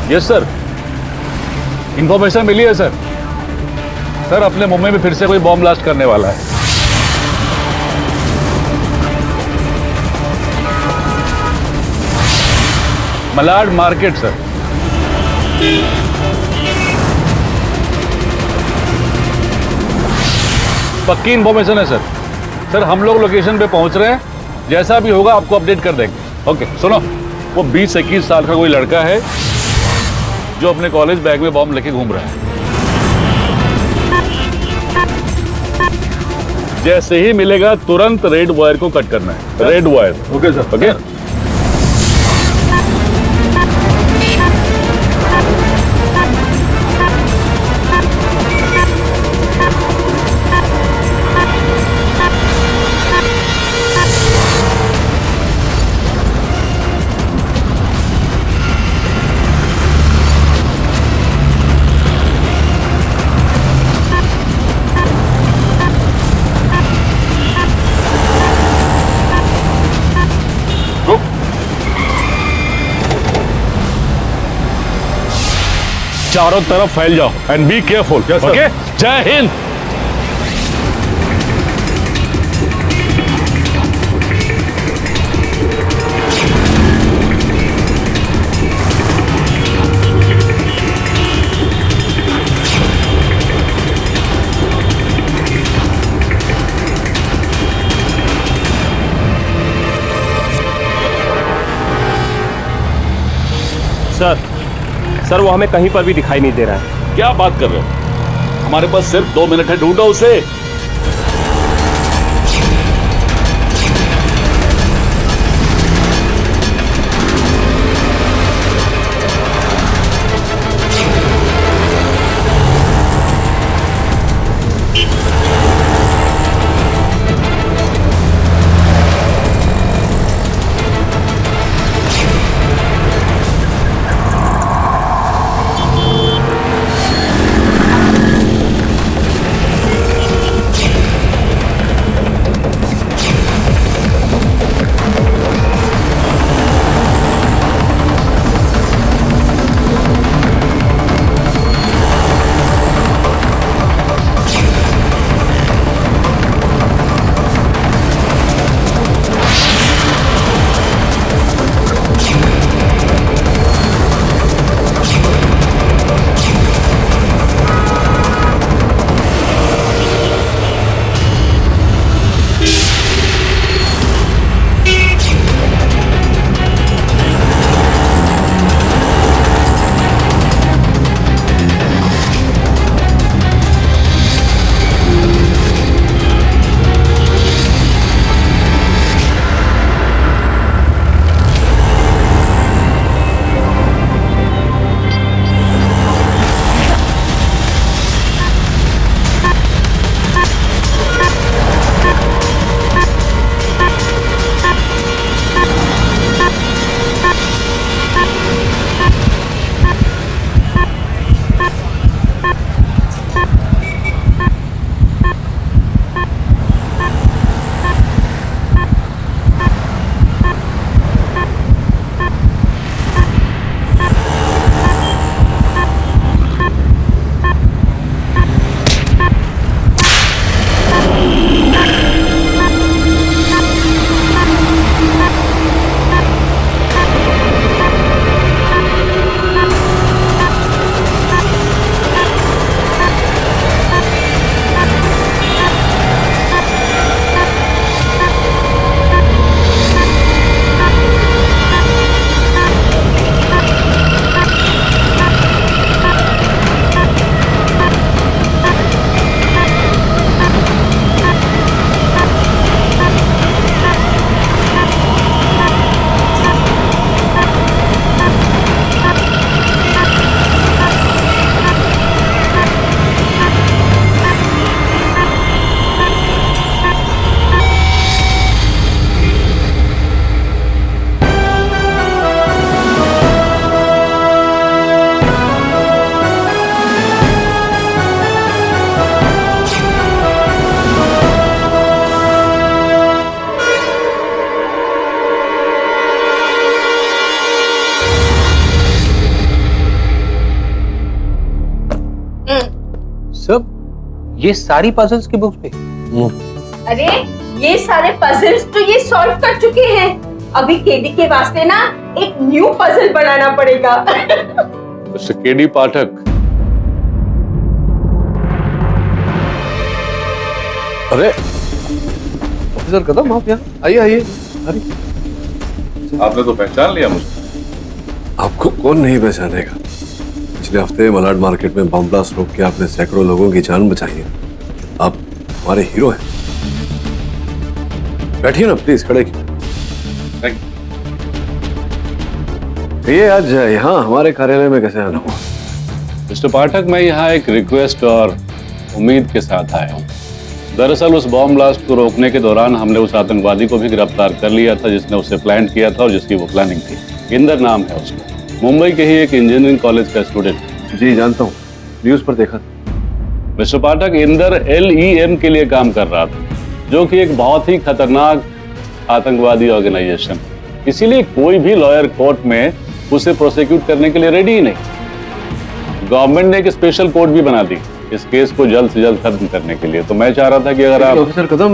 Yes sir, information मिली है sir. Sir अपने मुंबई में फिर से कोई बॉम्ब ब्लास्ट करने वाला है। Malad market sir. पक्की इंफॉर्मेशन है सर। सर हम लोग लोकेशन पे पहुंच रहे हैं, जैसा भी होगा आपको अपडेट कर देंगे। ओके सुनो, वो 20-21 साल का कोई लड़का है जो अपने कॉलेज बैग में बॉम्ब लेके घूम रहा है। जैसे ही मिलेगा तुरंत रेड वायर को कट करना है। Red wire. Okay sir. Okay चारों तरफ फैल जाओ एंड बी केयरफुल। ओके, जय हिंद। सर वो हमें कहीं पर भी दिखाई नहीं दे रहा है। क्या बात कर रहे हो? हमारे पास सिर्फ 2 मिनट है, ढूंढो उसे। सब ये सारी पजल्स की बुक्स पे? अरे ये सारे पजल्स तो ये सॉल्व कर चुके हैं। अभी केडी के वास्ते ना एक न्यू पजल बनाना पड़ेगा। मिस्टर केडी पाठक, अरे ऑफिसर कदम, आप यहाँ आइए आइए। अरे आपने तो पहचान लिया मुझे। आपको कौन नहीं पहचानेगा? पिछले हफ्ते मलाड मार्केट में बम ब्लास्ट रोक के आपने सैकड़ों लोगों की जान बचाई है। आप हमारे हीरो हैं। बैठिए ना प्लीज, खड़े थैंक यू। ये आज यहाँ हमारे कार्यालय में कैसे आना हुआ? मिस्टर पाठक, मैं यहाँ एक रिक्वेस्ट और उम्मीद के साथ आया हूँ। दरअसल उस बॉम्ब ब्लास्ट को रोकने के दौरान हमने उस आतंकवादी को भी गिरफ्तार कर लिया था जिसने उसे प्लान किया था और जिसकी वो प्लानिंग थी। इंदर नाम है उसका, मुंबई के ही एक इंजीनियरिंग कॉलेज का स्टूडेंट। जी जानता हूँ, न्यूज पर देखा। मिस्टर पाठक, इंदर LEM के लिए काम कर रहा था, जो कि एक बहुत ही खतरनाक आतंकवादी ऑर्गेनाइजेशन। इसीलिए कोई भी लॉयर कोर्ट में उसे प्रोसिक्यूट करने के लिए रेडी ही नहीं। गवर्नमेंट ने एक स्पेशल कोर्ट भी बना दी इस केस को जल्द से जल्द खत्म करने के लिए। तो मैं चाह रहा था कि अगर आप ऑफिसर कदम,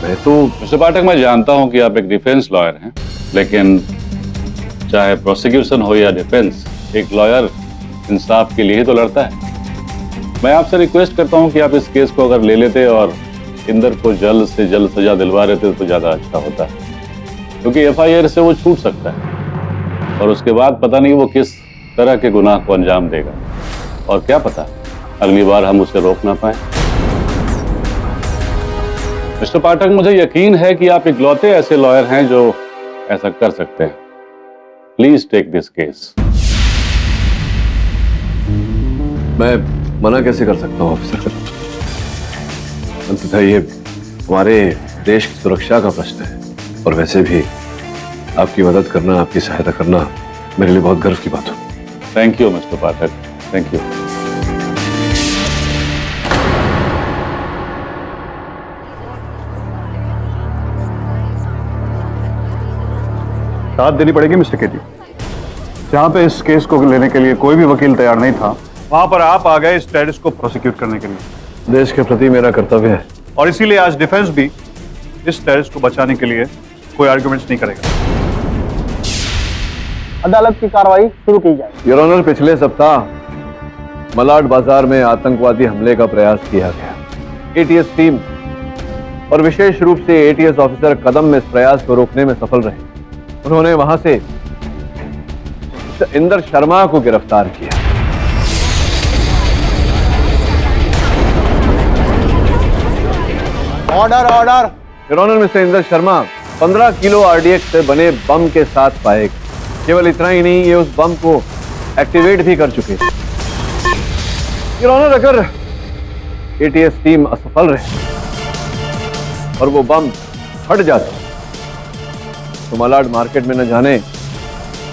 मैं तो मिस्टर पाठक, मैं जानता हूं कि आप एक डिफेंस लॉयर हैं, लेकिन चाहे प्रोसिक्यूशन हो या डिफेंस, एक लॉयर इंसाफ के लिए ही तो लड़ता है। मैं आपसे रिक्वेस्ट करता हूं कि आप इस केस को अगर ले लेते और इंदर को जल्द से जल्द सजा दिलवा देते तो ज्यादा अच्छा होता, क्योंकि FIR से वो छूट सकता है और उसके बाद पता नहीं वो किस तरह के गुनाह को अंजाम देगा, और क्या पता अगली बार हम उसे रोक ना पाए। मिस्टर पाठक, मुझे यकीन है कि आप इकलौते ऐसे लॉयर हैं जो ऐसा कर सकते हैं। Please take this case. मैं मना कैसे कर सकता हूँ ऑफिसर? अंततः ये हमारे देश की सुरक्षा का प्रश्न है, और वैसे भी आपकी मदद करना, आपकी सहायता करना मेरे लिए बहुत गर्व की बात हो। Thank you mister Pathak, thank you. राहत देनी पड़ेगी मिस्टर केडी। जहां पे इस केस को लेने के लिए कोई भी वकील तैयार नहीं था, वहां पर आप आ गए इस टेररिस्ट को प्रोसिक्यूट करने के लिए। देश के प्रति मेरा कर्तव्य है, और इसीलिए आज डिफेंस भी इस टेररिस्ट को बचाने के लिए कोई आर्गुमेंट्स नहीं करेगा। अदालत की कार्रवाई शुरू की जाए। योर ऑनर, पिछले सप्ताह मलाड बाजार में आतंकवादी हमले का प्रयास किया गया। ATS टीम और विशेष रूप से ATS ऑफिसर कदम में इस प्रयास को रोकने में सफल रहे। उन्होंने वहां से इंदर शर्मा को गिरफ्तार किया। Order order. Your honour, mister Inder Sharma 15 kilo RDX से बने बम के साथ पाए गए। केवल इतना ही नहीं, ये उस बम को एक्टिवेट भी कर चुके थे। योर ऑनर, अगर ATS टीम असफल रहे और वो बम फट जाता तो मलाड मार्केट में न जाने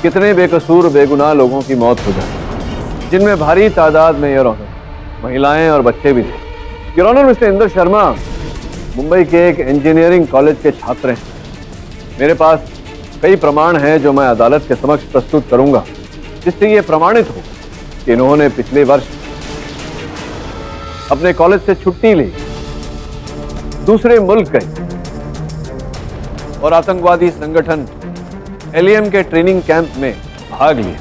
कितने बेकसूर बेगुनाह लोगों की मौत हो जाती, जिनमें भारी तादाद में योर ऑनर महिलाएं और बच्चे भी थे। Your honour, mister Inder Sharma Mumbai के एक इंजीनियरिंग कॉलेज के छात्र हैं। मेरे पास कई प्रमाण हैं जो मैं अदालत के समक्ष प्रस्तुत करूंगा, जिससे यह प्रमाणित हो कि इन्होंने पिछले वर्ष अपने कॉलेज से छुट्टी ली, दूसरे मुल्क गए और आतंकवादी संगठन LEM के ट्रेनिंग कैंप में भाग लिया।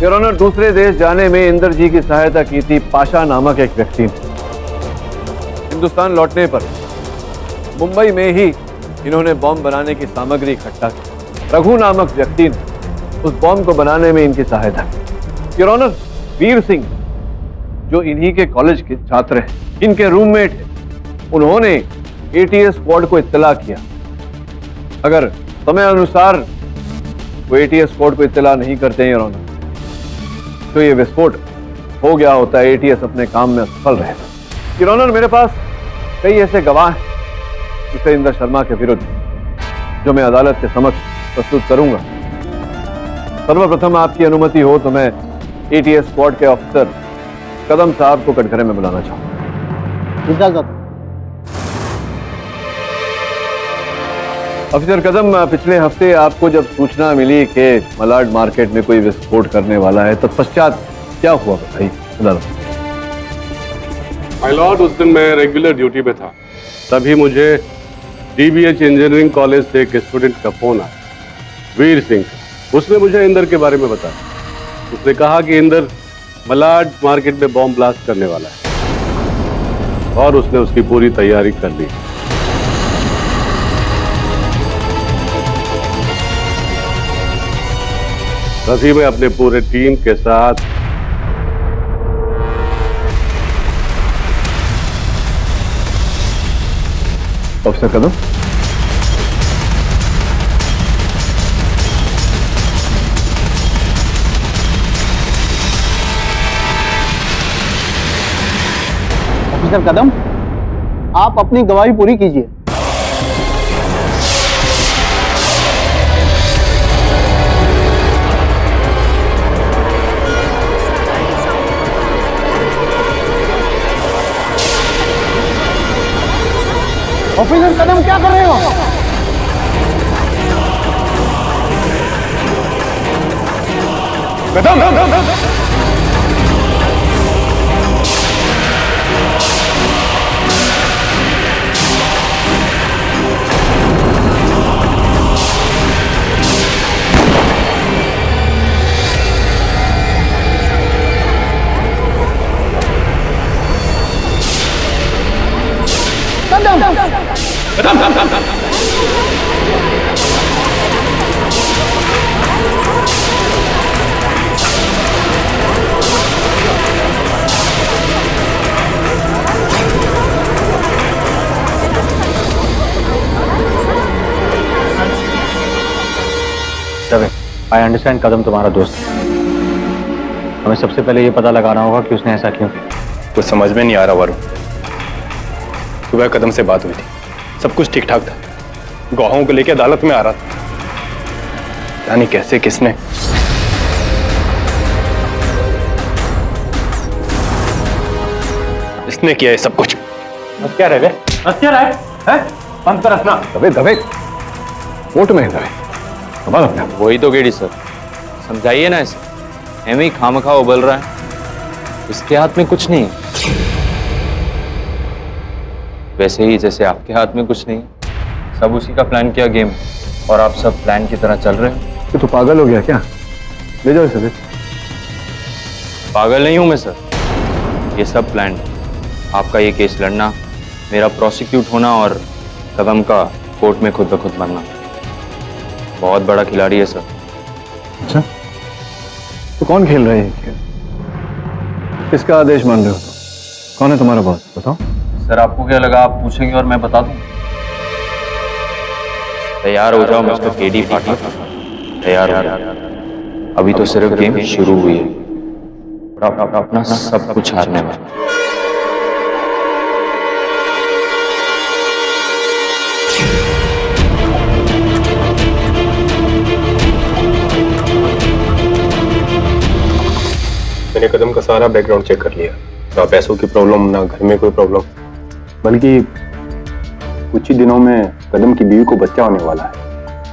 योर ऑनर, दूसरे देश जाने में इंदर जी की सहायता की थी पाशा नामक एक व्यक्ति ने। हिंदुस्तान लौटने पर मुंबई में ही इन्होंने बॉम्ब बनाने की सामग्री इकट्ठा की। रघु नामक व्यक्ति ने उस बॉम्ब को बनाने में इनकी सहायता की। योर ऑनर, वीर सिंह जो इन्हीं के कॉलेज के छात्र हैं, इनके रूममेट हैं, उन्होंने ATS स्क्वाड को इत्तला किया। अगर समय अनुसार वो ATS स्क्वाड को इत्तला नहीं करते हैं योर ऑनर, तो ये विस्फोट हो गया होता है। ATS अपने काम में असफल रहे। योर ऑनर, मेरे पास कई ऐसे गवाह हैं मिस्टर इंदर शर्मा के विरुद्ध जो मैं अदालत के समक्ष प्रस्तुत करूंगा। सर्वप्रथम आपकी अनुमति हो तो मैं ATS स्क्वाड के ऑफिसर कदम साहब को कटघरे में बुलाना चाहूंगा। इजाजत। ऑफिसर कदम, पिछले हफ्ते आपको जब सूचना मिली कि मलाड मार्केट में कोई विस्फोट करने वाला है, तत्पश्चात क्या हुआ भाई, बता दो। माय लॉर्ड, उस दिन मैं रेगुलर ड्यूटी पे था, तभी मुझे DBH इंजीनियरिंग कॉलेज से एक स्टूडेंट का फोन आया, वीर सिंह। उसने मुझे इंदर के बारे में बताया। उसने कहा कि इंदर मलाड मार्केट में बॉम्ब ब्लास्ट करने वाला है और उसने उसकी पूरी तैयारी कर ली। तभी मैं अपने पूरे टीम के साथ ऑफिसर कदम, ऑफिसर कदम, आप अपनी गवाही पूरी कीजिए। ऑफिसर कदम, क्या कर रहे हो? आई अंडरस्टैंड कदम तुम्हारा दोस्त है। हमें सबसे पहले ये पता लगाना होगा कि उसने ऐसा क्यों किया। कुछ समझ में नहीं आ रहा वरुण। सुबह कदम से बात हुई थी, सब कुछ ठीक ठाक था, गवाहों को लेकर अदालत में आ रहा था, पता नहीं कैसे किसने। इसने किया है सब कुछ। हत्या है बंद कर रखना। दबे दबे कोर्ट में दबे, संभाल अपने आप। वही तो गेडी सर, समझाइए ना इसे। एम ही खामखा उबल रहा है, इसके हाथ में कुछ नहीं है, वैसे ही जैसे आपके हाथ में कुछ नहीं है। सब उसी का प्लान किया गेम, और आप सब प्लान की तरह चल रहे हो। तो पागल हो गया क्या? ले जाओ इसे। पागल नहीं हूं मैं सर, ये सब प्लान। आपका ये केस लड़ना, मेरा प्रोसिक्यूट होना और कदम का कोर्ट में खुद ब खुद मरना। बहुत बड़ा खिलाड़ी है सर। अच्छा, तो कौन खेल रहे हैं? किसका आदेश मान रहे हो? कौन है तुम्हारा बॉस, बताओ। सर आपको क्या लगा आप पूछेंगे और मैं बता दूं? तैयार हो जाओ मिस्टर केडी पाटिल, तैयार हो जाओ। अभी तो सिर्फ गेम शुरू हुई है, अपना सब कुछ हारने में। मैंने कदम का सारा बैकग्राउंड चेक कर लिया, ना पैसों की प्रॉब्लम, ना घर में कोई प्रॉब्लम, बल्कि कुछ ही दिनों में कदम की बीवी को बच्चा होने वाला है।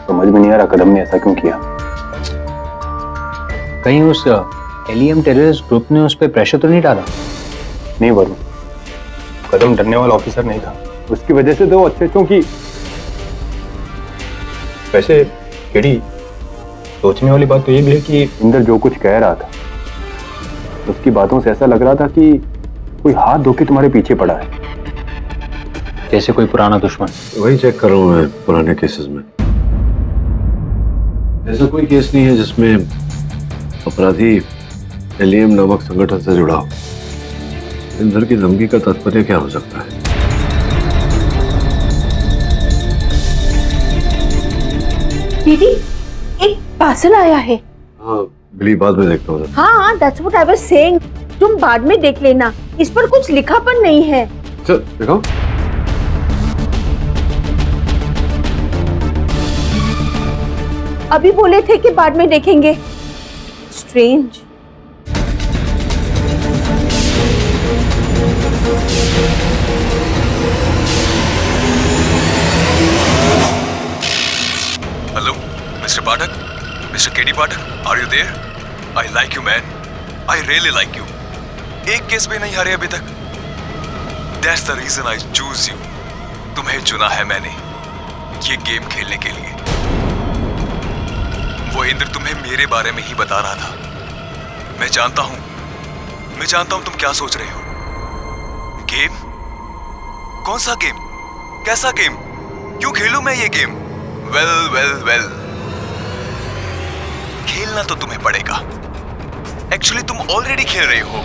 समझ में नहीं आ रहा कदम ने ऐसा क्यों किया। कहीं उस एलियम टेररिस्ट ग्रुप ने उस पर प्रेशर तो नहीं डाला? नहीं वरुण, कदम डरने वाला ऑफिसर नहीं था, उसकी वजह से तो वो अच्छे क्योंकि वैसे केडी, सोचने वाली बात तो ये भी है कि इंदर जो कुछ कह रहा था, उसकी बातों से ऐसा लग रहा था कि कोई हाथ धो के तुम्हारे पीछे पड़ा है, जैसे कोई पुराना दुश्मन। वही चेक कर रहा हूँ मैं पुराने केसेस में। ऐसा कोई केस नहीं है जिसमें अपराधी एलियम नामक संगठन से जुड़ा हो। इंदर की धमकी का तात्पर्य क्या हो सकता है? दीदी, एक पार्सल आया है। हाँ, बिली बाद में देखता हूँ। हाँ, that's what I was saying. तुम बाद में देख लेना, इस पर कुछ लिखापन नहीं है। चल देखो। अभी बोले थे कि बाद में देखेंगे। Strange. Hello, Mr. Pathak? Mr. KD Pathak, are you there? I like you, man. I really like you. एक केस में नहीं हारे अभी तक। That's the reason I choose you. तुम्हें चुना है मैंने ये गेम खेलने के लिए। वो इंद्र तुम्हें मेरे बारे में ही बता रहा था। मैं जानता हूं तुम क्या सोच रहे हो। गेम? कौन सा गेम? कैसा गेम? क्यों खेलूं मैं ये गेम? वेल खेलना तो तुम्हें पड़ेगा। एक्चुअली तुम ऑलरेडी खेल रहे हो।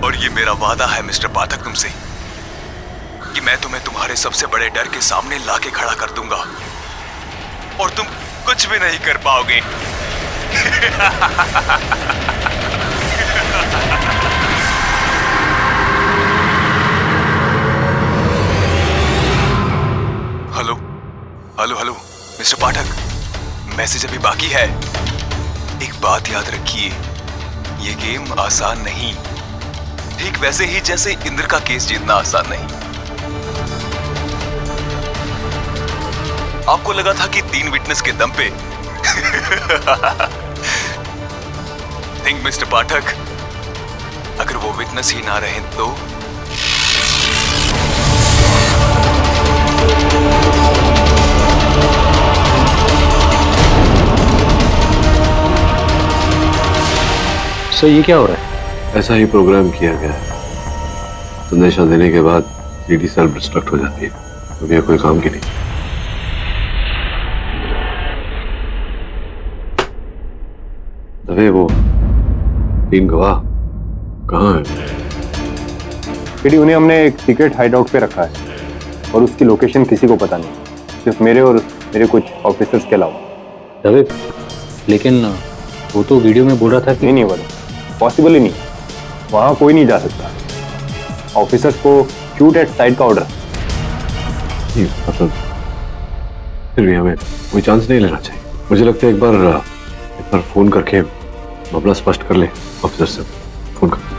और ये मेरा वादा है मिस्टर पाठक तुमसे कि मैं तुम्हें तुम्हारे सबसे बड़े डर के सामने लाके खड़ा कर दूंगा और तुम कुछ भी नहीं कर पाओगे। हेलो मिस्टर पाठक, मैसेज अभी बाकी है। एक बात याद रखिए, ये गेम आसान नहीं, ठीक वैसे ही जैसे इंद्र का केस जीतना आसान नहीं। आपको लगा था कि 3 विटनेस के दम पे थिंक मिस्टर पाठक, अगर वो विटनेस ही ना रहे तो सर ये क्या हो रहा है? ऐसा ही प्रोग्राम किया गया है। संदेशा देने के बाद सीडी सेल्फ डिस्ट्रक्ट हो जाती है, तो यह कोई काम की नहीं। दबे वो 3 गवाह कहाँ है? फिर उन्हें हमने एक सीक्रेट हाइडआउट पे रखा है और उसकी लोकेशन किसी को पता नहीं, सिर्फ मेरे और मेरे कुछ ऑफिसर्स के अलावा। दबे, लेकिन वो तो वीडियो में बोल रहा था कि नहीं बोलो, पॉसिबल ही नहीं, वहां कोई नहीं जा सकता। ऑफिसर्स को शूट एट साइड का ऑर्डर। मतलब फिर भी हमें कोई चांस नहीं लेना चाहिए। मुझे लगता है एक बार फोन करके मामला स्पष्ट कर ले। ऑफिसर से फोन कर।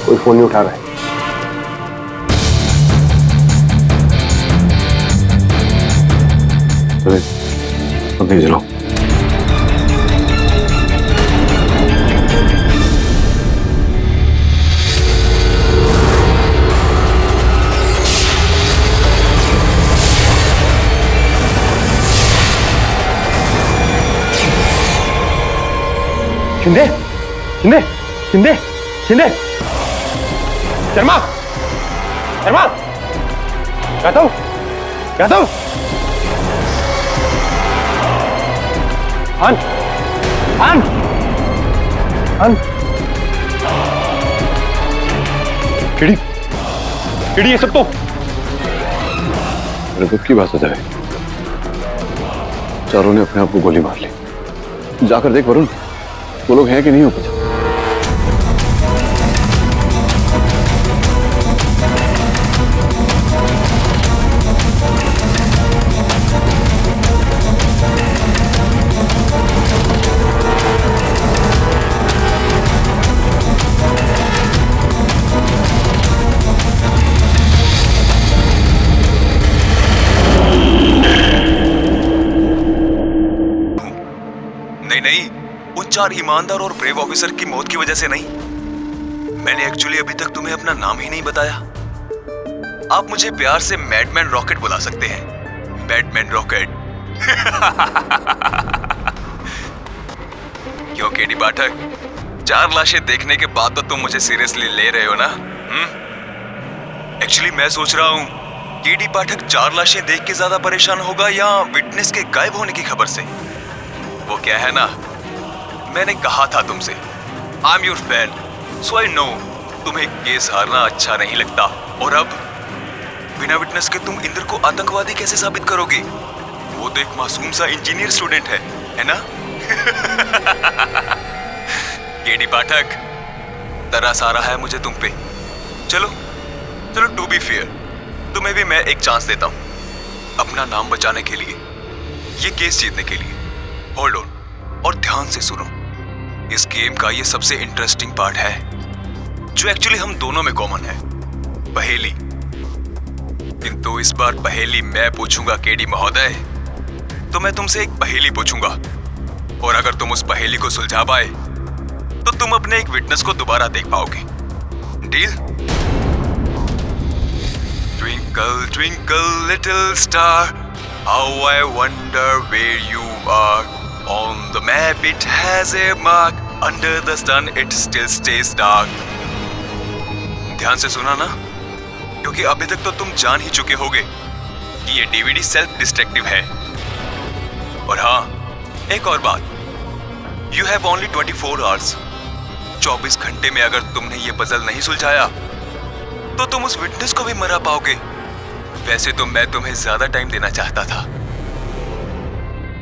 कोई फोन नहीं उठा रहा है। नहीं चलाओ। शिंदे शिंदे शिंदे शिंदे शर्मा शर्मा गौतम गौतम आन आन आन किड़ी किड़ी ये सब तो मेरे दुख की बात है। चारों ने अपने आप को गोली मार ली। जाकर देख वरुण, वो लोग हैं कि नहीं ऊपर। नहीं, उन 4 ईमानदार और ब्रेव ऑफिसर की मौत की वजह से नहीं। मैंने एक्चुअली अभी तक तुम्हें अपना नाम ही नहीं बताया। आप मुझे प्यार से मैडमैन रॉकेट बुला सकते हैं। Madman rocket. क्यों केडी पाठक, 4 लाशें देखने के बाद तो तुम मुझे सीरियसली ले रहे हो ना? एक्चुअली मैं सोच रहा हूं केडी पाठक 4 लाशें देख के ज्यादा परेशान होगा या विटनेस के गायब होने की खबर से। वो क्या है ना, मैंने कहा था तुमसे, I am your fan, so I know तुम्हें केस हारना अच्छा नहीं लगता। और अब बिना विटनेस के तुम इंद्र को आतंकवादी कैसे साबित करोगे? वो तो एक मासूम सा इंजीनियर स्टूडेंट है ना? केडी पाठक, तरस आ रहा है मुझे तुम पे। चलो चलो, टू बी फेयर, तुम्हें भी मैं एक चांस देता हूं अपना नाम बचाने के लिए, ये केस जीतने के लिए। होल्ड ऑन और ध्यान से सुनो। इस गेम का ये सबसे इंटरेस्टिंग पार्ट है जो एक्चुअली हम दोनों में कॉमन है, पहेली। किंतु इस बार पहेली मैं पूछूंगा केडी महोदय, तो मैं तुमसे एक पहेली पूछूंगा और अगर तुम उस पहेली को सुलझा पाए तो तुम अपने एक विटनेस को दोबारा देख पाओगे। Deal? Twinkle twinkle little star, how I wonder where you are, on the map it has a mark, under the sun it still stays dark. ध्यान से सुना ना, क्योंकि अभी तक तो तुम जान ही चुके होगे कि ये डीवीडी सेल्फ डिस्ट्रक्टिव है। और हाँ, एक और बात, यू हैव ओनली 24 आवर्स। 24 घंटे में अगर तुमने ये पजल नहीं सुलझाया तो तुम उस विटनेस को भी मरा पाओगे। वैसे तो मैं तुम्हें ज्यादा टाइम देना चाहता था,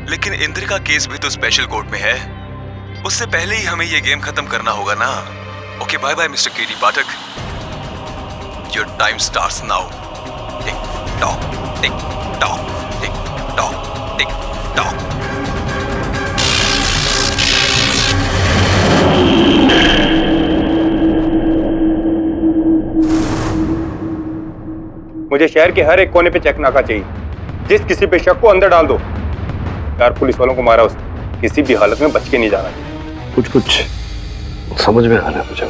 लेकिन इंद्र का केस भी तो स्पेशल कोर्ट में है, उससे पहले ही हमें ये गेम खत्म करना होगा ना। Okay, bye bye mister KD Pathak. Your time starts now. Tick tock tick tock tick tock tick tock. मुझे शहर के हर एक कोने पे चेक नाका चाहिए। जिस किसी पे शक को अंदर डाल दो। यार पुलिस वालों को मारा उसने, किसी भी हालत में बच के नहीं जाना। कुछ कुछ समझ में आ रहा है मुझे।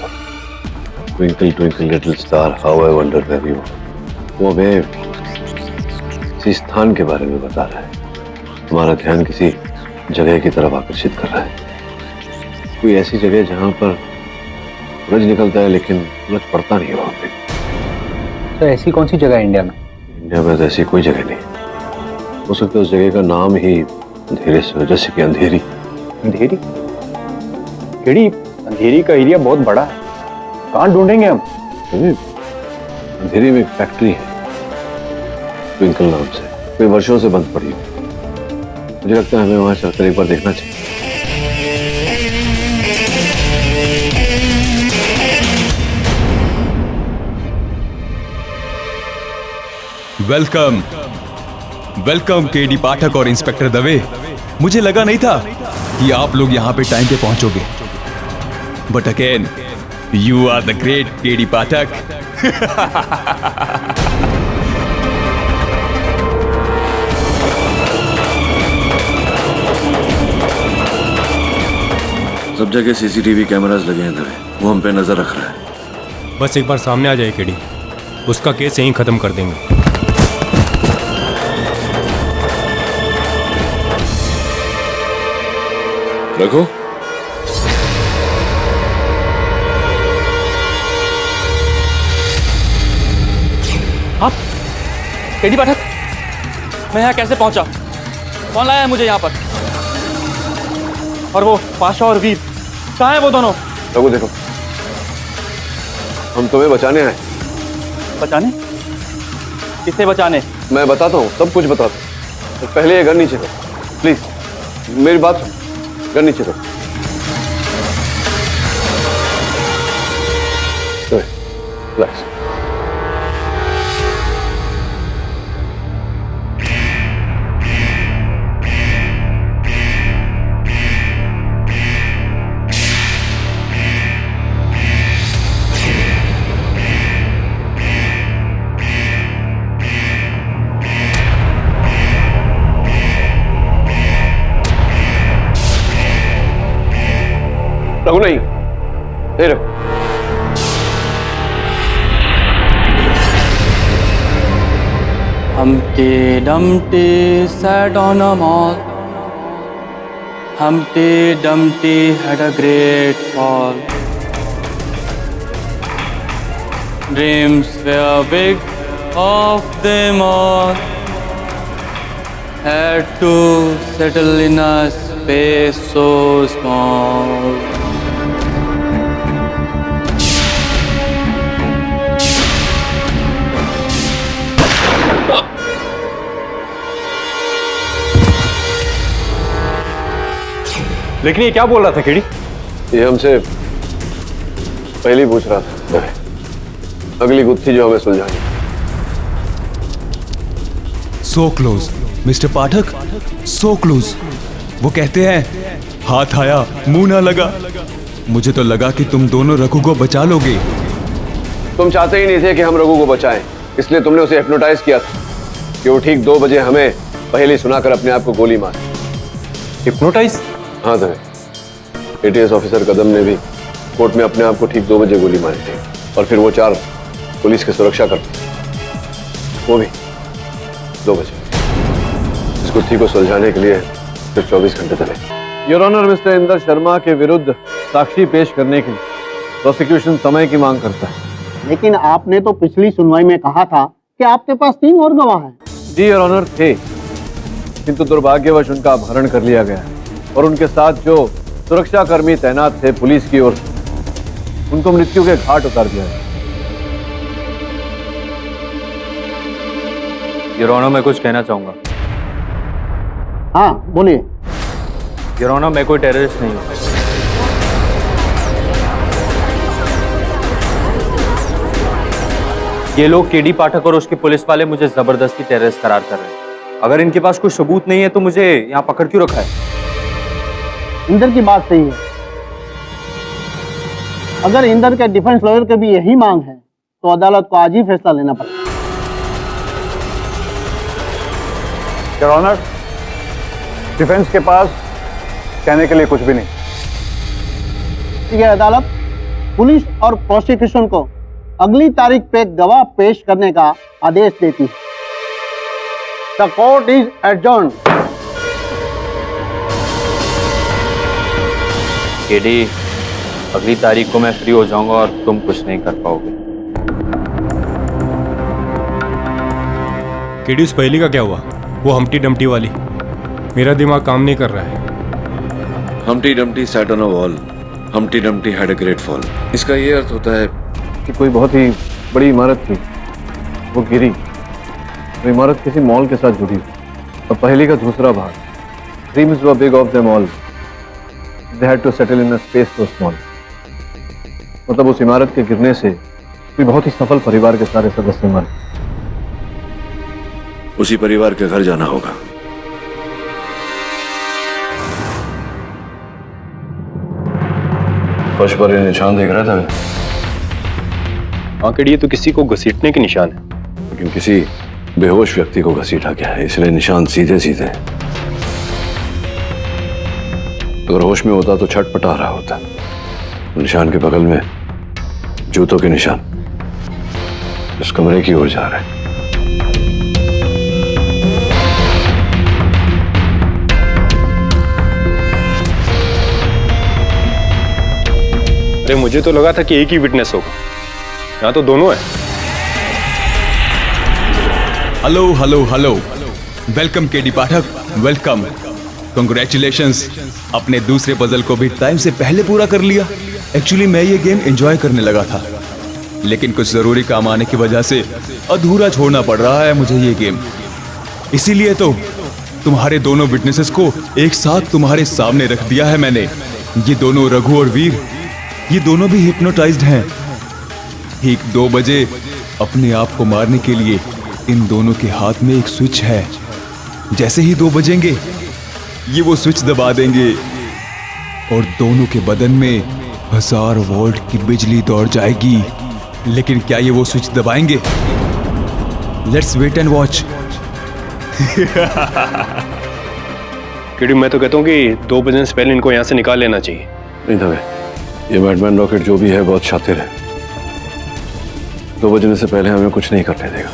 Twinkle twinkle little star, how I wonder where you are. वो हमें किसी स्थान के बारे में बता रहा है, हमारा ध्यान किसी जगह की तरफ आकर्षित कर रहा है। कोई ऐसी जगह जहां पर सूरज निकलता है लेकिन सूरज पड़ता नहीं है वहां पे। तो ऐसी कौन सी जगह है इंडिया में? इंडिया में तो ऐसी कोई जगह नहीं। हो सकता है उस जगह का नाम ही अंधेरे से हो, जैसे कि अंधेरी। अंधेरी? केडी, अंधेरी का एरिया बहुत बड़ा है, कहाँ ढूंढेंगे हम? अंधेरी में एक फैक्ट्री है ट्विंकल नाम से, कोई वर्षों से बंद पड़ी है। मुझे लगता है हमें वहां चलकर एक बार देखना चाहिए। वेलकम वेलकम केडी पाठक और इंस्पेक्टर दवे। मुझे लगा नहीं था कि आप लोग यहाँ पे टाइम पे पहुंचोगे, but again you are the great KD Pathak. सब जगह सीसीटीवी कैमरास लगे हैं दवे, वो हम पे नजर रख रहा है। बस एक बार सामने आ जाए केडी, उसका केस यहीं खत्म कर देंगे। रखो। आप केडी पाठक, मैं यहाँ कैसे पहुंचा? कौन लाया है मुझे यहाँ पर? और वो पाशा और वीर कहाँ है वो दोनों? रघु देखो, हम तुम्हें बचाने आए। बचाने? किसे बचाने? मैं बताता हूँ, सब कुछ बताता हूँ। तो पहले ये घर नीचे करो प्लीज, मेरी बात सुन। घर नीचे करो। रिलैक्स। रघु नहीं, नहीं Raghu. Humpty Dumpty sat on a mall. Humpty Dumpty had a great fall. Dreams were big of them all. Had to settle in a space so small. लेकिन ये क्या बोल रहा था केडी? ये हमसे पहले ही पूछ रहा था। अगली गुत्थी जो हमें सुलझानी। सो क्लोज मिस्टर पाठक, सो क्लोज। वो कहते हैं हाथ आया मुंह ना लगा। मुझे तो लगा कि तुम दोनों रघु को बचा लोगे। तुम चाहते ही नहीं थे कि हम रघु को बचाएं, इसलिए तुमने उसे हिप्नोटाइज किया था कि वो ठीक 2 बजे हमें पहेली सुनाकर अपने आप को गोली मारे। हिप्नोटाइज? हाँ तो एटीएस ऑफिसर कदम ने भी कोर्ट में अपने आप को ठीक 2 बजे गोली मारी थी, और फिर वो 4 पुलिस की सुरक्षा करते, वो भी 2 बजे। इस गुत्थी को सुलझाने के लिए सिर्फ 24 घंटे चले। Your honour, mister Inder Sharma के विरुद्ध साक्षी पेश करने के लिए प्रोसिक्यूशन समय की मांग करता है। लेकिन आपने तो पिछली सुनवाई में कहा था कि आपके पास 3 और गवाह हैं। जी योर ऑनर थे, किंतु दुर्भाग्यवश उनका अपहरण कर लिया गया और उनके साथ जो सुरक्षा कर्मी तैनात थे पुलिस की ओर से, उनको मृत्यु के घाट उतार दिया गया। योर ऑनर, मैं कुछ कहना चाहूंगा। हाँ बोलिए। योर ऑनर, मैं कोई टेररिस्ट नहीं हूं। ये लोग केडी पाठक और उसके पुलिस वाले मुझे जबरदस्ती टेररिस्ट करार कर रहे हैं। अगर इनके पास कोई सबूत नहीं है तो मुझे यहाँ पकड़ क्यों रखा है? इंदर की बात सही है। अगर इंदर के डिफेंस लॉयर की भी यही मांग है तो अदालत को आज ही फैसला लेना पड़ेगा। योर ऑनर, डिफेंस के पास कहने के लिए कुछ भी नहीं। यह अदालत पुलिस और प्रोसिक्यूशन को अगली तारीख पे गवाह पेश करने का आदेश देती है। The court is adjourned. KD, अगली तारीख को मैं फ्री हो जाऊंगा और तुम कुछ नहीं कर पाओगे। केडी, उस पहेली का क्या हुआ? वो हम्टी डम्टी वाली। मेरा दिमाग काम नहीं कर रहा है। Humpty Dumpty sat on a wall. Humpty Dumpty had a great fall. इसका ये अर्थ होता है कि कोई बहुत ही बड़ी इमारत थी, वो गिरी। वो इमारत किसी मॉल के साथ जुड़ी। और पहेली का दूसरा भाग, dreams were big of them all, they had to settle in a space so small. मतलब उस इमारत के गिरने से कोई बहुत ही सफल परिवार के सारे सदस्य मरे। उसी परिवार के घर जाना होगा। फर्श पर ये निशान देख रहा था। हाँ केडी, ये तो किसी को घसीटने के निशान है। लेकिन किसी बेहोश व्यक्ति को घसीटा गया है, इसलिए निशान सीधे सीधे। अगर होश में होता तो छटपटा रहा होता। निशान के बगल में जूतों के निशान इस कमरे की ओर जा रहे हैं। अरे मुझे तो लगा था कि एक ही विटनेस होगा, यहाँ तो दोनों है। Hello hello hello, welcome KD Pathak, welcome. Congratulations, अपने दूसरे पजल को भी टाइम से पहले पूरा कर लिया। एक्चुअली मैं ये गेम एंजॉय करने लगा था, लेकिन कुछ जरूरी काम आने की वजह से अधूरा छोड़ना पड़ रहा है मुझे ये गेम। इसीलिए तो तुम्हारे दोनों विटनेसेस को एक साथ तुम्हारे सामने रख दिया है मैंने। ये दोनों रघु और वीर, ये दोनों भी हिप्नोटाइज्ड हैं। ठीक 2 बजे अपने आप को मारने के लिए इन दोनों के हाथ में एक स्विच है। जैसे ही 2 बजेंगे ये वो स्विच दबा देंगे और दोनों के बदन में 1000 वोल्ट की बिजली दौड़ जाएगी। लेकिन क्या ये वो स्विच दबाएंगे? Let's wait and watch. KD, मैं तो कहता हूँ कि 2 बजने से पहले इनको यहाँ से निकाल लेना चाहिए। नहीं था, ये मैडमैन रॉकेट जो भी है बहुत शातिर है। 2 बजने से पहले हमें कुछ नहीं करने देगा।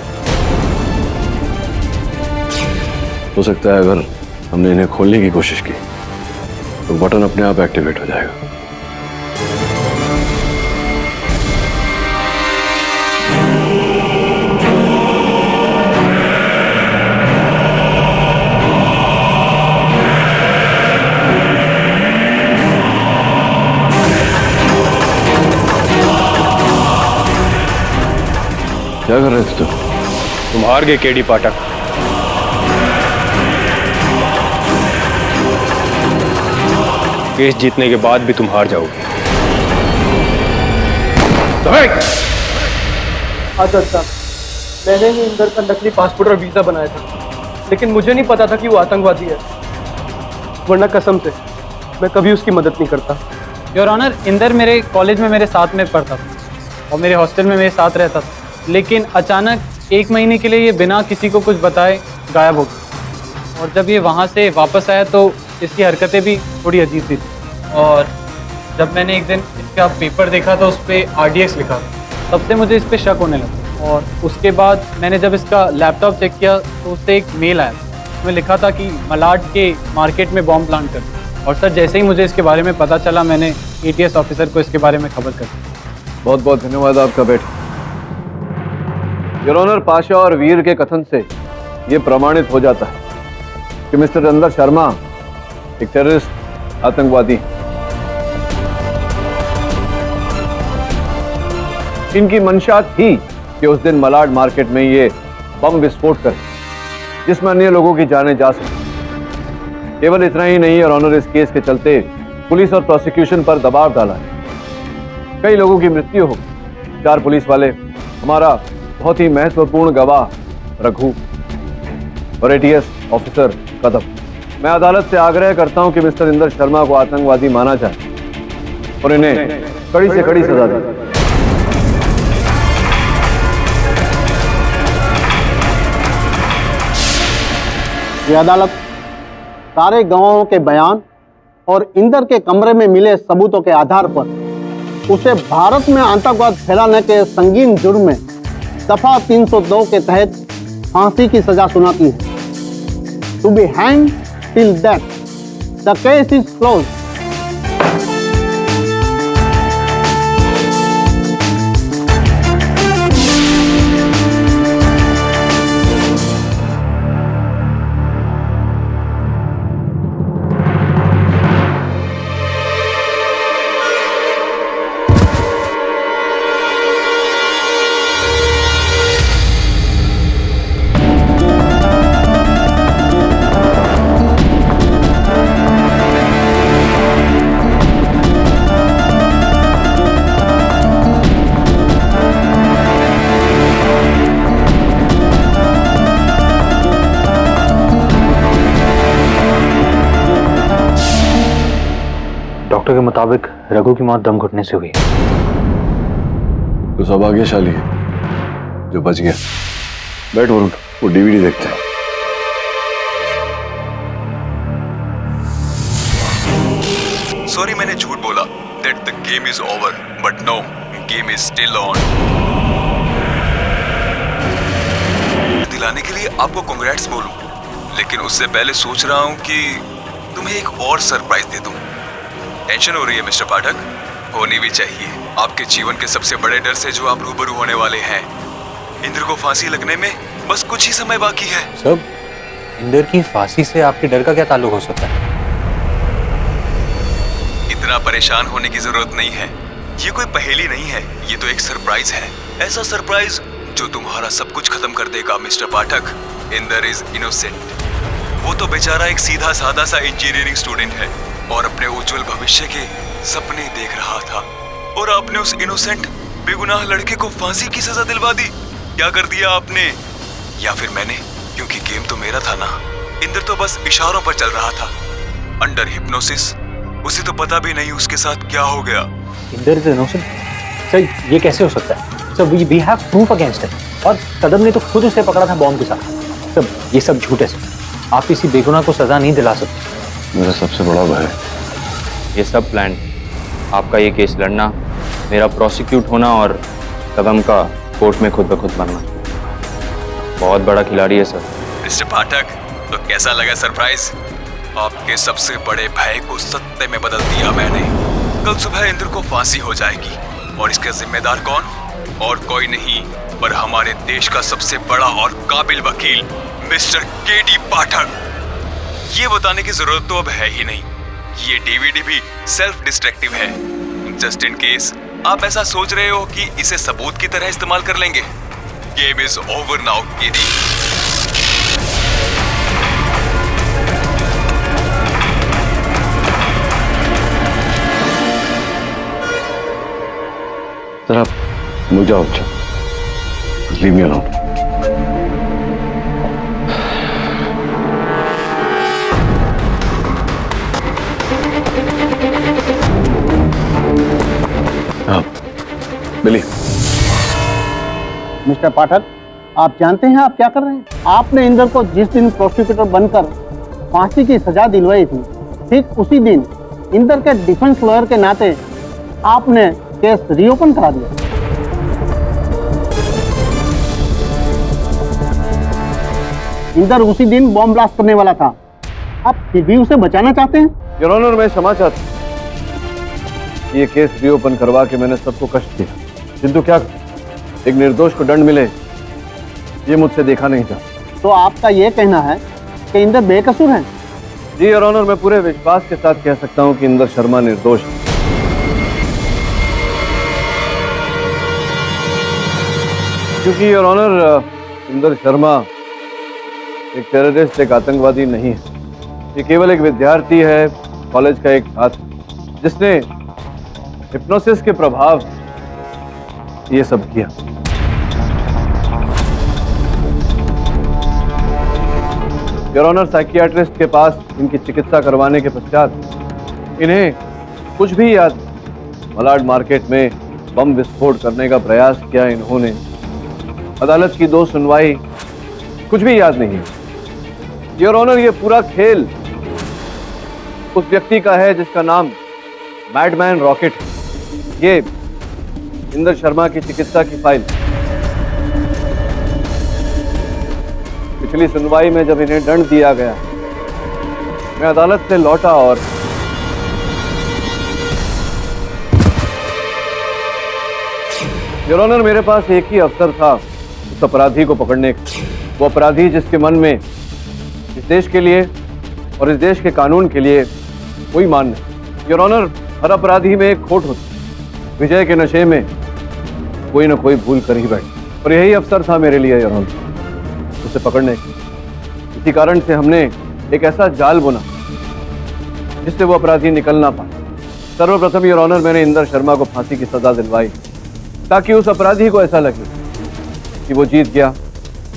हो सकता है अगर हमने इन्हें खोलने की कोशिश की तो बटन अपने आप एक्टिवेट हो जाएगा। क्या कर रहे थे तुम हार गए केडी पाठक। केस जीतने के बाद भी तुम हार जाओगे। आजाद साहब, मैंने ही इंदर का नकली पासपोर्ट और वीजा बनाया था, लेकिन मुझे नहीं पता था कि वो आतंकवादी है, वरना कसम से मैं कभी उसकी मदद नहीं करता। योर ऑनर, इंदर मेरे कॉलेज में मेरे साथ में पढ़ता था और मेरे हॉस्टल में मेरे साथ रहता था, लेकिन अचानक 1 महीने के लिए ये बिना किसी को कुछ बताए गायब हो गया। और जब ये वहाँ से वापस आया तो इसकी हरकतें भी थोड़ी अजीब सी थी। और जब मैंने एक दिन इसका पेपर देखा तो उस पर RDX लिखा था, तब से मुझे इस पर शक होने लगा। और उसके बाद मैंने जब इसका लैपटॉप चेक किया तो उससे एक मेल आया, उसमें लिखा था कि मलाड के मार्केट में बॉम्ब प्लांट कर। और सर, जैसे ही मुझे इसके बारे में पता चला, मैंने ATS ऑफिसर को इसके बारे में खबर कर दी। बहुत बहुत धन्यवाद आपका बेटा। योर ऑनर, पाशा और वीर के कथन से ये प्रमाणित हो जाता है कि मिस्टर इंदर शर्मा एक टेररिस्ट आतंकवादी है। इनकी मंशा थी कि उस दिन मलाड मार्केट में ये बम विस्फोट करें जिसमें अन्य लोगों की जानें जा सके। केवल इतना ही नहीं, योर ऑनर, इस केस के चलते पुलिस और प्रोसिक्यूशन पर दबाव डाला है। कई लोगों की मृत्यु हो, 4 पुलिस वाले, हमारा बहुत ही महत्वपूर्ण गवाह रघु और ATS ऑफिसर कदम। मैं अदालत से आग्रह करता हूं कि मिस्टर इंदर शर्मा को आतंकवादी माना जाए और इन्हें कड़ी से कड़ी सजा दें। ये अदालत सारे गवाहों के बयान और इंदर के कमरे में मिले सबूतों के आधार पर उसे भारत में आतंकवाद फैलाने के संगीन जुर्म में दफा 302 के तहत फांसी की सजा सुनाती है। To be hang till death. The case is close. Doctor के मुताबिक रघु की मौत दम घुटने से हुई। तो सब भाग्यशाली है जो बच गया। बैठ वरुण, वो DVD देखते हैं। सॉरी, मैंने झूठ बोला that the game is over, but no, game is still on. दिलाने के लिए आपको कांग्रेट्स बोलूं, लेकिन उससे पहले सोच रहा हूं कि तुम्हें एक और सरप्राइज दे दूं। टेंशन हो रही है मिस्टर पाठक? होनी भी चाहिए। आपके जीवन के सबसे बड़े डर से जो आप रूबरू होने वाले हैं, इंद्र को फांसी लगने में बस कुछ ही समय बाकी है। सब इंदर की फांसी से आपके डर का क्या ताल्लुक हो सकता है? इतना परेशान होने की जरूरत नहीं है। ये कोई पहेली नहीं है, ये तो एक सरप्राइज है। ऐसा सरप्राइज जो तुम्हारा सब कुछ खत्म कर देगा mister Pathak. Inder is innocent. वो तो बेचारा एक सीधा साधा सा इंजीनियरिंग स्टूडेंट है और अपने उज्जवल भविष्य के सपने देख रहा था, और आपने उस इनोसेंट बेगुनाह लड़के को फांसी की सजा दिलवा दी। क्या कर दिया आपने? या फिर मैंने? क्योंकि गेम तो मेरा था ना। इंदर तो बस इशारों पर चल रहा था, अंडर हिप्नोसिस। उसे तो पता भी नहीं उसके साथ क्या हो गया। Inder is innocent? सर, ये कैसे हो सकता है? Sir, we have proof against him, और कदम ने तो खुद उसे पकड़ा था बॉम्ब के साथ। सर, ये सब झूठ है सर। आप किसी बेगुनाह को सजा नहीं दिला सकते। मेरा सबसे बड़ा भय ये सब प्लान, आपका ये केस लड़ना, मेरा प्रोसिक्यूट होना और कदम का कोर्ट में खुद ब खुद बनना। बहुत बड़ा खिलाड़ी है सर। मिस्टर पाठक, तो कैसा लगा सरप्राइज? आपके सबसे बड़े भय को सत्य में बदल दिया मैंने। कल सुबह इंद्र को फांसी हो जाएगी, और इसका जिम्मेदार कौन? और कोई नहीं पर हमारे देश का सबसे बड़ा और काबिल वकील मिस्टर KD पाठक। ये बताने की जरूरत तो अब है ही नहीं। ये DVD भी सेल्फ डिस्ट्रक्टिव है। जस्ट इन केस आप ऐसा सोच रहे हो कि इसे सबूत की तरह इस्तेमाल कर लेंगे। Game is over now KD। जरा मुझ जाओ, अच्छा लीव मी अलोन। बिली। मिस्टर पाठक, आप जानते हैं आप क्या कर रहे हैं? आपने इंदर को जिस दिन प्रोसिक्यूटर बनकर फांसी की सजा दिलवाई थी, ठीक उसी दिन इंदर के डिफेंस लॉयर के नाते आपने केस रीओपन करा दिया। इंदर उसी दिन बॉम्ब ब्लास्ट करने वाला था, आप फिर भी उसे बचाना चाहते हैं? योर ऑनर, मैं क्षमा चाहता हूं। ये केस रीओपन करवा के मैंने सबको कष्ट दिया, किंतु क्या एक निर्दोष को दंड मिले ये मुझसे देखा नहीं था। तो आपका ये कहना है कि इंदर बेकसूर है? जी योर ऑनर, मैं पूरे विश्वास के साथ कह सकता हूं कि इंदर शर्मा निर्दोष है। क्योंकि योर ऑनर, इंदर शर्मा एक टेररिस्ट, एक आतंकवादी नहीं है। ये केवल एक विद्यार्थी है, कॉलेज का एक छात्र, जिसने हिप्नोसिस के प्रभाव ये सब किया। योर ऑनर, साइकियाट्रिस्ट के पास इनकी चिकित्सा करवाने के पश्चात इन्हें कुछ भी याद, मलाड मार्केट में बम विस्फोट करने का प्रयास किया इन्होंने, अदालत की 2 सुनवाई, कुछ भी याद नहीं है। योर ऑनर, ये पूरा खेल उस व्यक्ति का है जिसका नाम मैडमैन रॉकेट है। ये इंदर शर्मा की चिकित्सा की फाइल। पिछली सुनवाई में जब इन्हें दंड दिया गया, मैं अदालत से लौटा और योर ऑनर, मेरे पास एक ही अवसर था उस अपराधी को पकड़ने का। वो अपराधी जिसके मन में इस देश के लिए और इस देश के कानून के लिए कोई मान नहीं। योर ऑनर, हर अपराधी में एक खोट होती, विजय के नशे में कोई ना कोई भूल कर ही बैठ, और यही अवसर था मेरे लिए योर ऑनर, उसे पकड़ने की। इसी कारण से हमने एक ऐसा जाल बुना जिससे वो अपराधी निकल ना पाए। सर्वप्रथम योर ऑनर, मैंने इंदर शर्मा को फांसी की सजा दिलवाई ताकि उस अपराधी को ऐसा लगे कि वो जीत गया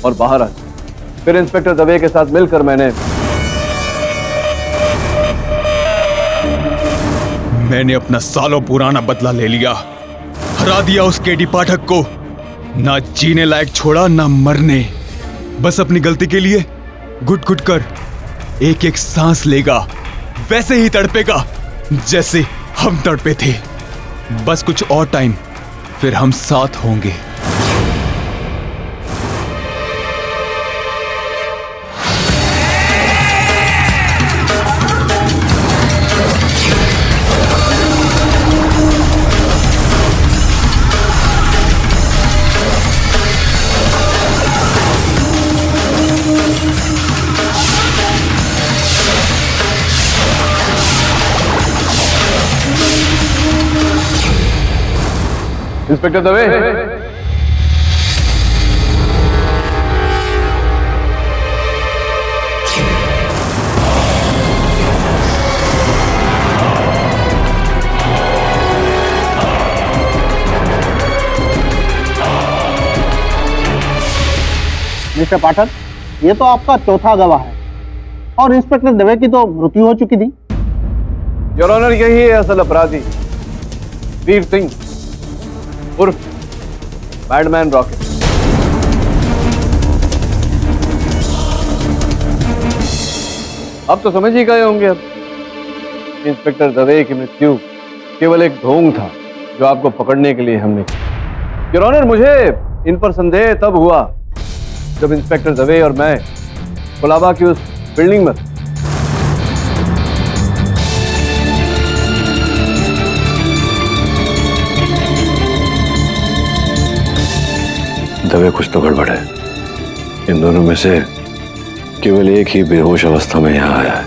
और बाहर आ जाए। फिर इंस्पेक्टर दवे के साथ मिलकर मैंने अपना सालों पुराना बदला ले लिया, हरा दिया उस केडी पाठक को, ना जीने लायक छोड़ा ना मरने। बस अपनी गलती के लिए घुट घुट कर एक एक सांस लेगा, वैसे ही तड़पेगा जैसे हम तड़पे थे। बस कुछ और टाइम, फिर हम साथ होंगे। इंस्पेक्टर दवे, मिस्टर पाठक, ये तो आपका चौथा गवाह है और इंस्पेक्टर दवे की तो मृत्यु हो चुकी थी। योर ऑनर, यही है असल अपराधी, वीर सिंह उर्फ मैडमैन रॉकेट। अब तो समझ ही गए होंगे अब इंस्पेक्टर दवे की मृत्यु केवल एक ढोंग था जो आपको पकड़ने के लिए हमने किया। योर ऑनर, मुझे इन पर संदेह तब हुआ जब इंस्पेक्टर दवे और मैं कोलाबा की उस बिल्डिंग में दवे, कुछ तो गड़बड़ है। इन दोनों में से केवल एक ही बेहोश अवस्था में यहाँ आया है,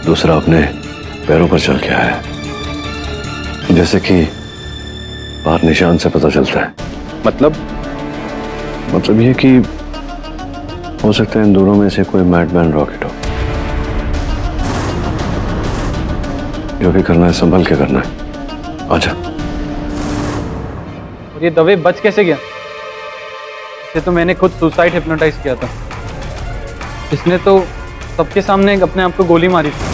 दूसरा अपने पैरों पर चल के आया है, जैसे कि बाहर निशान से पता चलता है। मतलब ये कि हो सकता है इन दोनों में से कोई मैडमैन रॉकेट हो। जो भी करना है संभल के करना है। आजा। और ये दवे बच कैसे गया? इसे तो मैंने खुद सुसाइड हिप्नोटाइज किया था। इसने तो सबके सामने अपने आप को गोली मारी थी।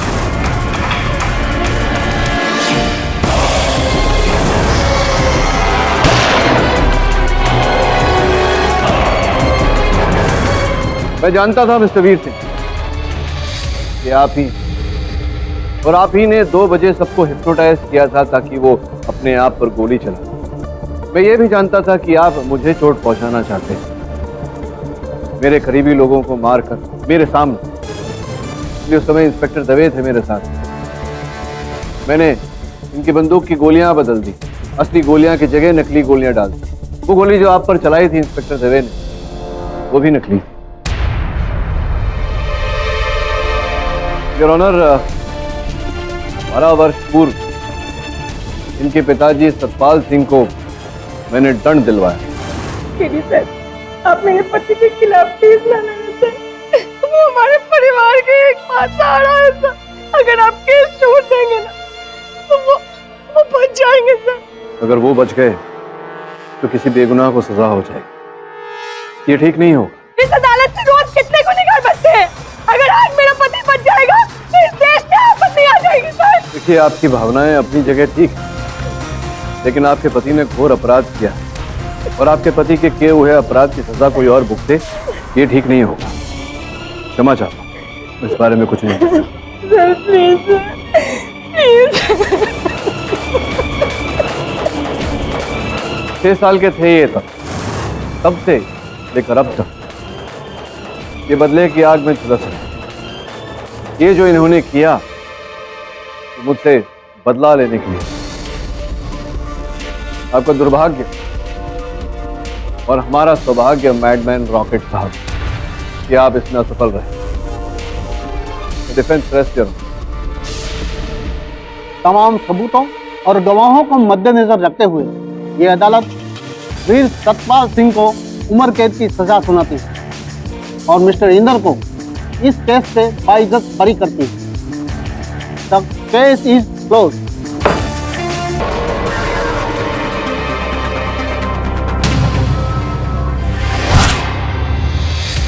मैं जानता था मिस्टर वीर सिंह कि आप ही और आप ही ने 2 बजे सबको हिप्नोटाइज किया था ताकि वो अपने आप पर गोली चला। मैं ये भी जानता था कि आप मुझे चोट पहुंचाना चाहते हैं, मेरे करीबी लोगों को मारकर मेरे सामने। इसलिए उस समय इंस्पेक्टर दवे थे मेरे साथ। मैंने इनकी बंदूक की गोलियां बदल दी, असली गोलियां की जगह नकली गोलियां डाल दी। वो गोली जो आप पर चलाई थी इंस्पेक्टर दवे ने, वो भी नकली थी। योर ऑनर, 12 वर्ष पूर्व इनके पिताजी सतपाल सिंह को मैंने दंड दिलवाया। केडी सर, आप मेरे पति के खिलाफ केस ना लेना सर। वो हमारे परिवार के एकमात्र सहारा है सर। अगर आप केस छोड़ देंगे ना तो वो बच जाएंगे सर। अगर वो बच गए तो किसी बेगुनाह को सजा हो जाएगी। ये ठीक नहीं होगा। इस अदालत से रोज कितने गुनहगार बचते हैं। अगर आज मेरा पति बच जाएगा तो इस देश में आपत्ति आ जाएगी सर। देखिए, आपकी भावनाएं अपनी जगह ठीक है, लेकिन आपके पति ने घोर अपराध किया और आपके पति के किए हुए अपराध की सजा कोई और भुगते, ये ठीक नहीं होगा। क्षमा चाहता हूं, इस बारे में कुछ नहीं। Sir please, please. 6 साल के थे ये तब से लेकर अब तक ये बदले की आग में झुलस रहे। ये जो इन्होंने किया मुझसे बदला लेने के लिए। आपका दुर्भाग्य और हमारा सौभाग्य मैडमैन रॉकेट साहब कि आप इसमें असफल रहे। डिफेंस रेस्ट करो। तमाम सबूतों और गवाहों को मद्देनजर रखते हुए ये अदालत वीर सतपाल सिंह को उम्र कैद की सजा सुनाती है और मिस्टर इंदर को इस केस से बाइज्जत बरी करती है। The case is close.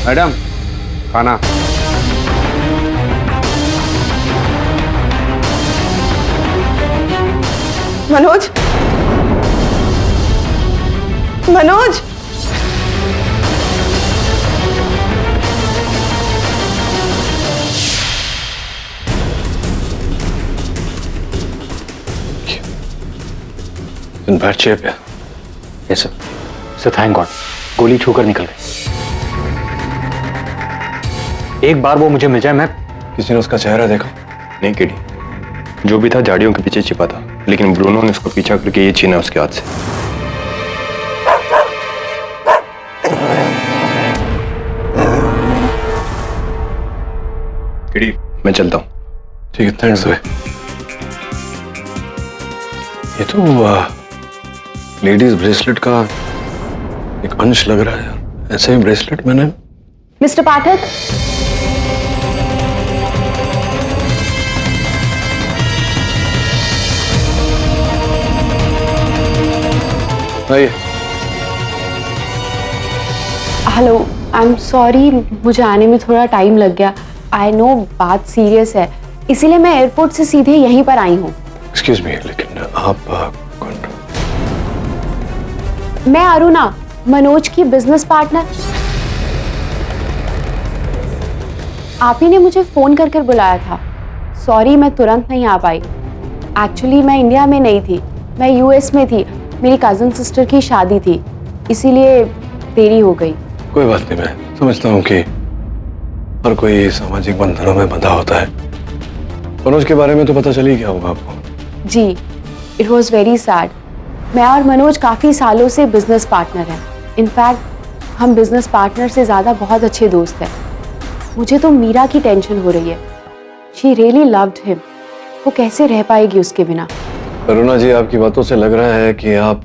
Madam, खाना। मनोज, मनोज, बैठ चेयर पे। Yes sir. Sir thank God, गोली छूकर निकल गई। एक बार वो मुझे मिल जाए। मैं किसी ने उसका चेहरा देखा? नहीं केडी, जो भी था झाड़ियों के पीछे छिपा था, लेकिन ब्रूनो ने उसको पीछा करके ये छीना उसके हाथ से। केडी, मैं चलता हूं। ठीक है, थैंक्स। ये तो लेडीज ब्रेसलेट का एक अंश लग रहा है। ऐसे ही ब्रेसलेट मैंने। मिस्टर पाठक, आइए। हेलो, आई एम सॉरी, मुझे आने में थोड़ा टाइम लग गया। आई नो बात सीरियस है, इसीलिए मैं एयरपोर्ट से सीधे यहीं पर आई हूँ। एक्सक्यूज मी, लेकिन आप कौन? मैं अरुणा, मनोज की बिजनेस पार्टनर। आप ही ने मुझे फोन कर कर बुलाया था। सॉरी, मैं तुरंत नहीं आ पाई। एक्चुअली मैं इंडिया में नहीं थी, मैं यूएस में थी। मेरी कजिन सिस्टर की शादी थी, इसीलिए देरी हो गई। कोई बात नहीं, मैं समझता हूँ कि हर कोई सामाजिक बंधनों में बंधा होता है। मनोज के बारे में तो पता चल ही गया होगा आपको। जी, इट वॉज वेरी सैड। मैं और मनोज काफ़ी सालों से बिजनेस पार्टनर हैं। इनफैक्ट हम बिजनेस पार्टनर से ज़्यादा बहुत अच्छे दोस्त हैं। मुझे तो मीरा की टेंशन हो रही है। She really loved him. वो कैसे रह पाएगी उसके बिना। अरुणा जी, आपकी बातों से लग रहा है कि आप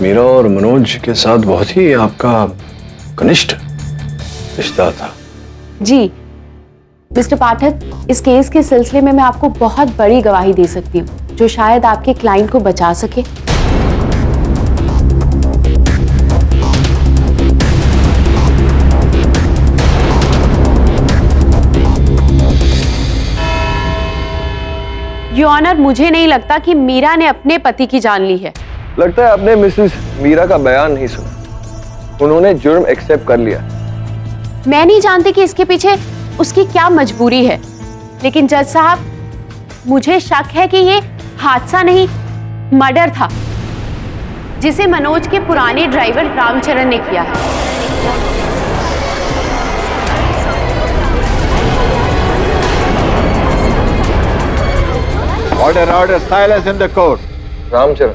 मीरा और मनोज के साथ बहुत ही आपका घनिष्ठ रिश्ता था। जी मिस्टर पाठक, इस केस के सिलसिले में मैं आपको बहुत बड़ी गवाही दे सकती हूँ, जो शायद आपके क्लाइंट को बचा सके। योर ऑनर, मुझे नहीं लगता कि मीरा ने अपने पति की जान ली है। लगता है आपने मिसेस मीरा का बयान नहीं सुना। उन्होंने जुर्म एक्सेप्ट कर लिया। मैं नहीं जानती कि इसके पीछे उसकी क्या मजबूरी है, लेकिन जज साहब, मुझे शक है कि ये हादसा नहीं, मर्डर था, जिसे मनोज के पुराने ड्राइवर रामचरण ने किया है। Order order, silence in the court. Ramcharan,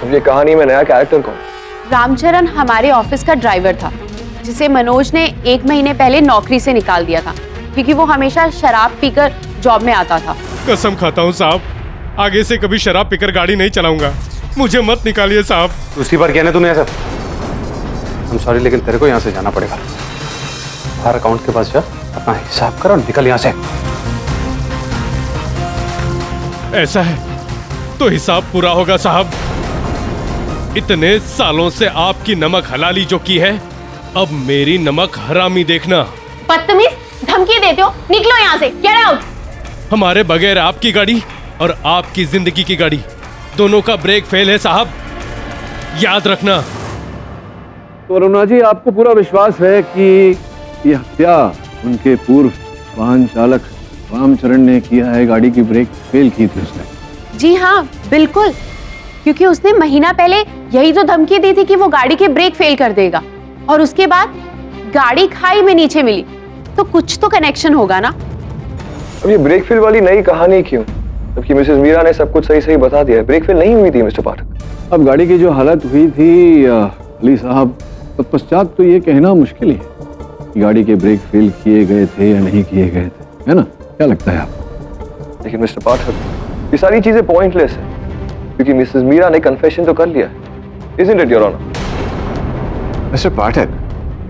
अब ये कहानी में नया कैरेक्टर कौन? रामचरण हमारे ऑफिस का ड्राइवर था, जिसे मनोज ने 1 महीने पहले नौकरी से निकाल दिया था, क्योंकि वो हमेशा शराब पीकर जॉब में आता था। कसम खाता हूँ साहब, आगे से कभी शराब पीकर गाड़ी नहीं चलाऊंगा, मुझे मत निकालिए साहब। दूसरी बार कहने तूने ऐसा। I'm सॉरी, लेकिन तेरे को यहाँ से जाना पड़ेगा। हर अकाउंट के पास जा, अपना हिसाब कर और निकल यहाँ से। ऐसा है तो हिसाब पूरा होगा साहब। इतने सालों से आपकी नमक हलाली जो की है, अब मेरी नमक हरामी देखना। बदतमीज, धमकी देते हो, निकलो यहाँ से, गेट आउट। हमारे बगैर आपकी गाड़ी और आपकी जिंदगी की गाड़ी दोनों का ब्रेक फेल है साहब, याद रखना। तो अरुणा जी, आपको पूरा विश्वास है कि यह हत्या उनके पूर्व वाहन चालक रामचरण ने किया है? गाड़ी की ब्रेक फेल की थी उसने। जी हाँ, बिल्कुल, क्योंकि उसने महीना पहले यही तो धमकी दी थी कि वो गाड़ी की ब्रेक फेल कर देगा, और उसके बाद गाड़ी खाई में नीचे मिली, तो कुछ तो कनेक्शन होगा ना। अब ये ब्रेक फेल वाली नई कहानी क्यों, जबकि मिसेस मीरा ने सब कुछ सही सही बता दिया है। ब्रेक फेल नहीं हुई थी मिस्टर पाठक। अब गाड़ी की जो हालत हुई थी अली साहब, तत्पश्चात तो ये कहना मुश्किल है कि गाड़ी के ब्रेक फेल किए गए थे या नहीं किए गए थे, है ना? क्या लगता है आपको? लेकिन मिस्टर पाठक, ये सारी चीजें पॉइंटलेस है, क्योंकि मिसेस मीरा ने कन्फेशन तो कर लिया है। Isn't it, Your Honor? Mister Pathak,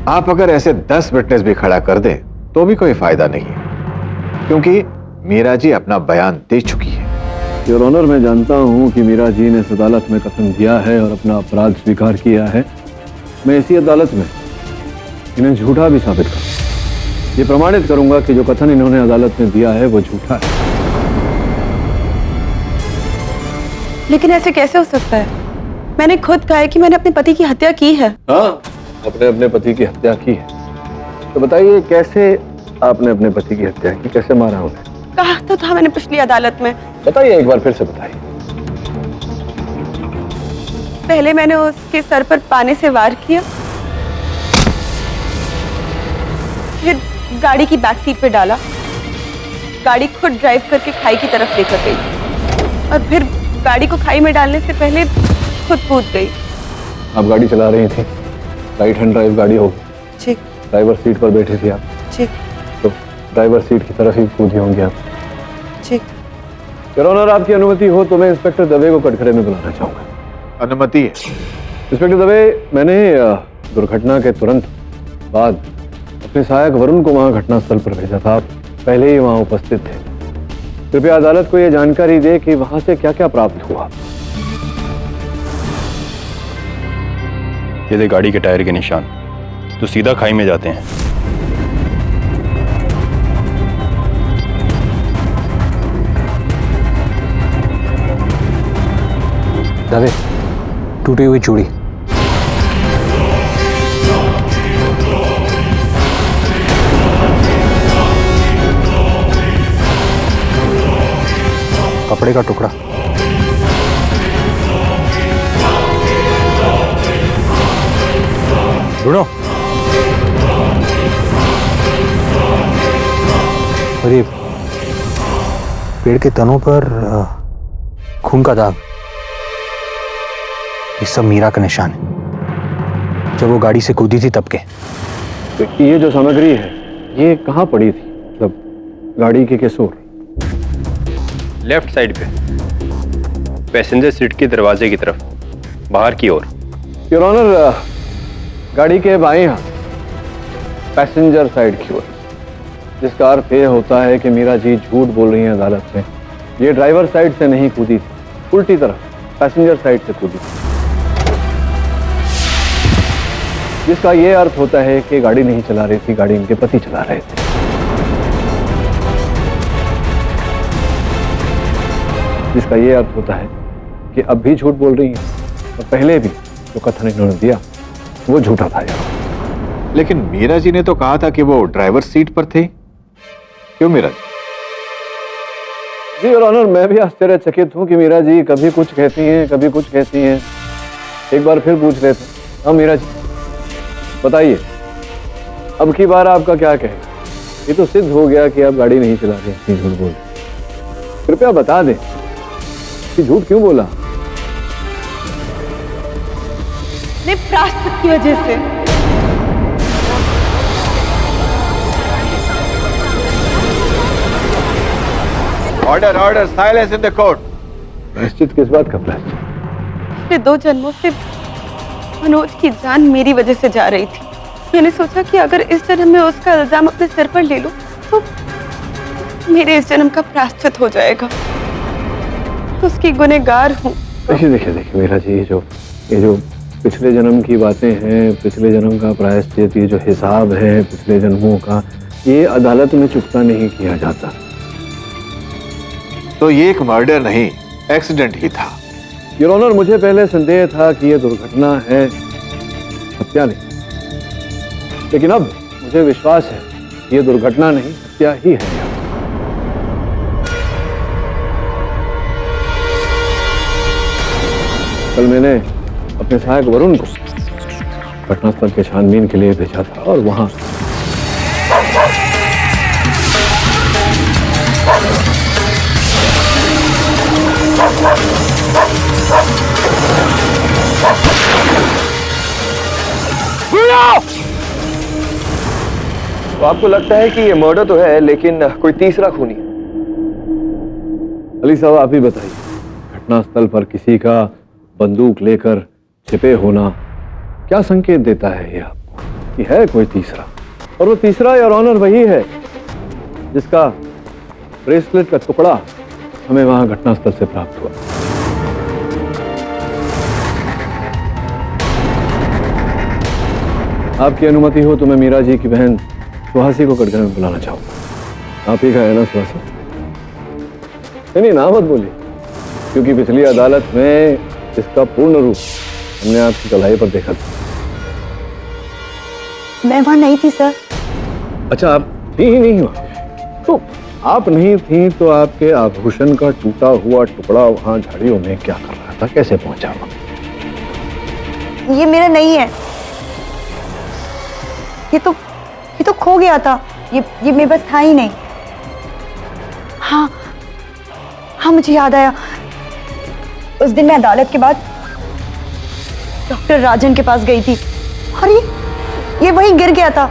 आप अगर ऐसे 10 विटनेस भी खड़ा कर दें तो भी कोई फायदा नहीं है, क्योंकि मीरा जी अपना बयान दे चुकी है। योर ऑनर, मैं जानता हूं कि मीरा जी ने इस अदालत में कसम दिया है और अपना अपराध स्वीकार किया है। मैं इसी अदालत में इन्हें झूठा भी साबित करूंगा। ये प्रमाणित करूंगा कि जो कथन इन्होंने अदालत में दिया है वो झूठा है। लेकिन ऐसे कैसे हो सकता है? मैंने खुद कहा है कि मैंने अपने पति की हत्या की है। हाँ, आपने अपने पति की हत्या की है। तो बताइए, कैसे आपने अपने पति की हत्या की? कैसे मारा उन्हें? कहा तो था मैंने पिछली अदालत में। बताइए, एक बार फिर से बताइए। पहले मैंने उसके सर पर पानी से वार किया, फिर गाड़ी की बैक सीट पे डाला, गाड़ी खुद ड्राइव करके खाई की तरफ लेकर गई, और फिर गाड़ी को खाई में डालने से पहले खुद कूद गई। आप गाड़ी चला रही थी, राइट हैंड ड्राइव गाड़ी होगी। जी। ड्राइवर सीट पर बैठी थी आप। जी। तो ड्राइवर सीट की तरफ ही कूदी होंगी आप। जी। योर ऑनर, आपकी अनुमति हो तो मैं इंस्पेक्टर दवे को कटघरे में बुलाना चाहूंगा। अनुमति है। इंस्पेक्टर दवे, मैंने दुर्घटना के तुरंत बाद अपने सहायक वरुण को वहां घटनास्थल पर भेजा था। आप पहले ही वहां उपस्थित थे। कृपया अदालत को यह जानकारी दे कि वहां से क्या क्या प्राप्त हुआ। ये गाड़ी के टायर के निशान तो सीधा खाई में जाते हैं। दवे, टूटी हुई चूड़ी। कपड़े का टुकड़ा। ढूंढो। और ये पेड़ के तनों पर खून का दाग, ये सब मीरा का निशान है, जब वो गाड़ी से कूदी थी तब के। तो ये जो सामग्री है, ये कहाँ पड़ी थी? मतलब गाड़ी के किस ओर? लेफ्ट साइड पे, पैसेंजर सीट के दरवाजे की तरफ, बाहर की ओर। योर ऑनर, गाड़ी के बाएं हाथ, पैसेंजर साइड की ओर, जिसका अर्थ यह होता है कि मीरा जी झूठ बोल रही हैं अदालत में। ये ड्राइवर साइड से नहीं कूदी थी, उल्टी तरफ पैसेंजर साइड से कूदी, जिसका यह अर्थ होता है कि गाड़ी नहीं चला रही थी, गाड़ी इनके पति चला रहे थे। जिसका ये अर्थ होता है कि अब भी झूठ बोल रही हैं और पहले भी जो कथन इन्होंने दिया वो झूठा था यार। लेकिन मीरा जी ने तो कहा था कि वो ड्राइवर सीट पर थे। क्यों मीरा जी? जी योर ऑनर, मैं भी आश्चर्यचकित हूँ कि मीरा जी कभी कुछ कहती हैं कभी कुछ कहती हैं। एक बार फिर पूछ लेते हैं। हाँ मीरा जी बताइए, अब की बार आपका क्या कहेगा? ये तो सिद्ध हो गया कि आप गाड़ी नहीं चला रहे, इतनी झूठ बोल रहे। कृपया बता दें कि झूठ क्यों बोला? ने प्रायश्चित की वजह से। Order order, silence in the court. प्रायश्चित किस बात का प्रायश्चित? पिछले 2 जन्मों से मनोज की जान मेरी वजह से जा रही थी। मैंने सोचा कि अगर इस जन्म में उसका इल्जाम अपने सिर पर ले लूं तो मेरे इस जन्म का प्रायश्चित हो जाएगा। उसकी गुनहगार हूँ। देखिए देखिए देखिए मीरा जी, ये जो पिछले जन्म की बातें हैं, पिछले जन्म का प्रायश्चित, ये जो हिसाब है पिछले जन्मों का, ये अदालत में चुकता नहीं किया जाता। तो ये एक मर्डर नहीं, एक्सीडेंट ही था। योर ऑनर, मुझे पहले संदेह था कि ये दुर्घटना है, हत्या नहीं, लेकिन अब मुझे विश्वास है ये दुर्घटना नहीं, हत्या ही है। कल मैंने अपने सहायक वरुण को घटनास्थल के छानबीन के लिए भेजा था और वहां तो आपको लगता है कि ये मर्डर तो है, लेकिन कोई तीसरा खूनी? अली साहब आप ही बताइए, घटनास्थल पर किसी का बंदूक लेकर छिपे होना क्या संकेत देता है ये आपको कि है कोई तीसरा? और वो तीसरा योर ऑनर वही है जिसका ब्रेसलेट का टुकड़ा हमें वहां घटनास्थल से प्राप्त हुआ। आपकी अनुमति हो तो मैं मीरा जी की बहन सुहासी को कटघरे में बुलाना चाहूंगा। आप ही का है ना सुहासी? नहीं ना मत बोलिए, क्योंकि पिछली अदालत में इसका पूर्ण रूप हमने आपकी कलाई पर देखा था। मैं वहां नहीं थी सर। अच्छा, आप थी ही नहीं वहां? तो आप नहीं थी तो आपके आभूषण का टूटा हुआ टुकड़ा वहां झाड़ियों में क्या कर रहा था? कैसे पहुंचा वहां? ये मेरा नहीं है, ये तो खो गया था। ये मेरे पास था ही नहीं। हाँ मुझे याद आया। उस दिन मैं अदालत के बाद डॉक्टर राजन के पास गई थी और ये वहीं गिर गया था,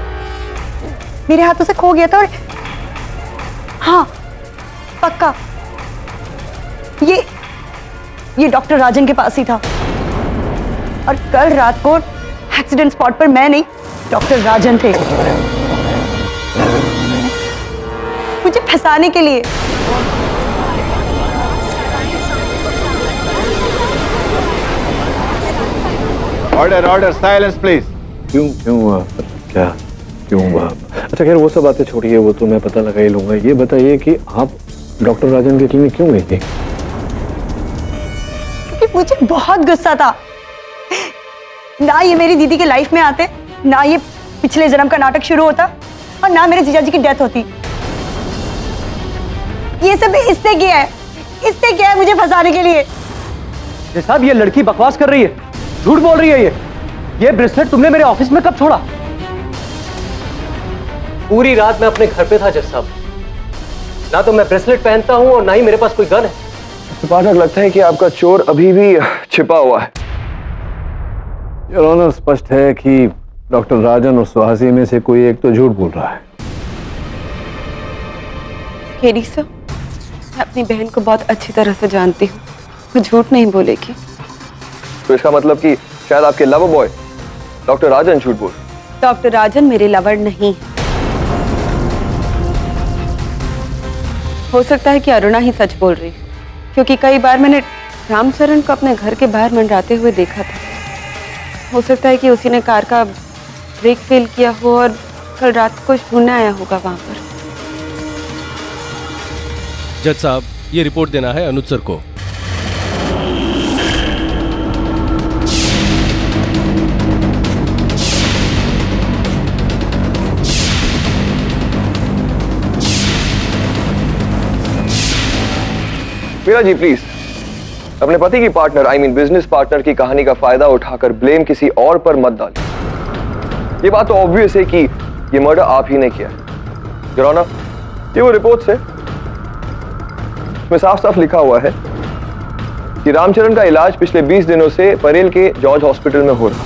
मेरे हाथों से खो गया था। और हाँ पक्का ये डॉक्टर राजन के पास ही था। और कल रात को एक्सीडेंट स्पॉट पर मैं नहीं, डॉक्टर राजन थे, मुझे फंसाने के लिए। Order order, silence please. क्यों क्या क्यों हुआ? अच्छा खैर वो सब बातें छोड़िए, वो तो मैं पता लगा ही लूंगा। ये बताइए कि आप डॉक्टर राजन के क्लिनिक क्यों गई थी? क्योंकि मुझे बहुत गुस्सा था। ना ये मेरी दीदी के लाइफ में आते, ना ये पिछले जन्म का नाटक शुरू होता, और ना मेरे जीजा जी की डेथ होती। ये सब इससे किया है मुझे फंसाने के लिए। साहब ये लड़की बकवास कर रही है, झूठ बोल रही है। ये ब्रेसलेट तुमने मेरे ऑफिस में कब छोड़ा? पूरी रात मैं अपने घर पे था जज साहब। ना तो मैं ब्रेसलेट पहनता हूं और ना ही मेरे पास कोई गन है। पाठक, लगता है कि आपका चोर अभी भी छिपा हुआ है। योर ऑनर, स्पष्ट है कि डॉक्टर राजन और सुहासी में से कोई एक तो झूठ बोल रहा है। केडी सर, मैं अपनी बहन को बहुत अच्छी तरह से जानती हूँ, वो झूठ नहीं बोलेगी। तो इसका मतलब कि शायद आपके लवर बॉय डॉक्टर राजन झूठ बोल। डॉक्टर राजन मेरे लवर नहीं है। हो सकता है कि अरुणा ही सच बोल रही है, क्योंकि कई बार मैंने रामचरण को अपने घर के बाहर मंडराते हुए देखा था। हो सकता है कि उसी ने कार का ब्रेक फेल किया हो और कल रात को ढूंढने आया होगा वहां पर। जज साहब, ये रिपोर्ट देना है अनुज सर को। मीरा जी प्लीज अपने पति की partner I mean business partner की कहानी का फायदा उठाकर ब्लेम किसी और पर मत डालिए। ये बात तो ऑब्वियस है कि ये मर्डर आप ही ने किया है। योर ऑनर, ये वो रिपोर्ट्स है इसमें साफ साफ लिखा हुआ है कि रामचरण का इलाज पिछले 20 दिनों से परेल के जॉर्ज हॉस्पिटल में हो रहा।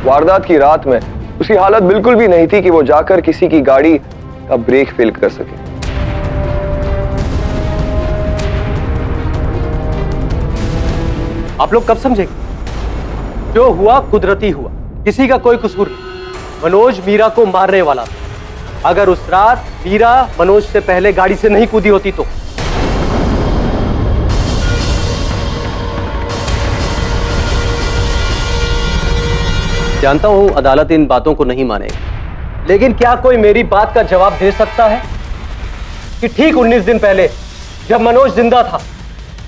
वारदात की रात में उसकी हालत बिल्कुल भी नहीं थी कि वो जाकर किसी की गाड़ी का ब्रेक फेल कर सके। आप लोग कब समझेंगे? जो हुआ कुदरती हुआ, किसी का कोई कसूर नहीं। मनोज मीरा को मारने वाला था। अगर उस रात मीरा मनोज से पहले गाड़ी से नहीं कूदी होती तो जानता हूं अदालत इन बातों को नहीं मानेगी, लेकिन क्या कोई मेरी बात का जवाब दे सकता है कि ठीक 19 दिन पहले जब मनोज जिंदा था,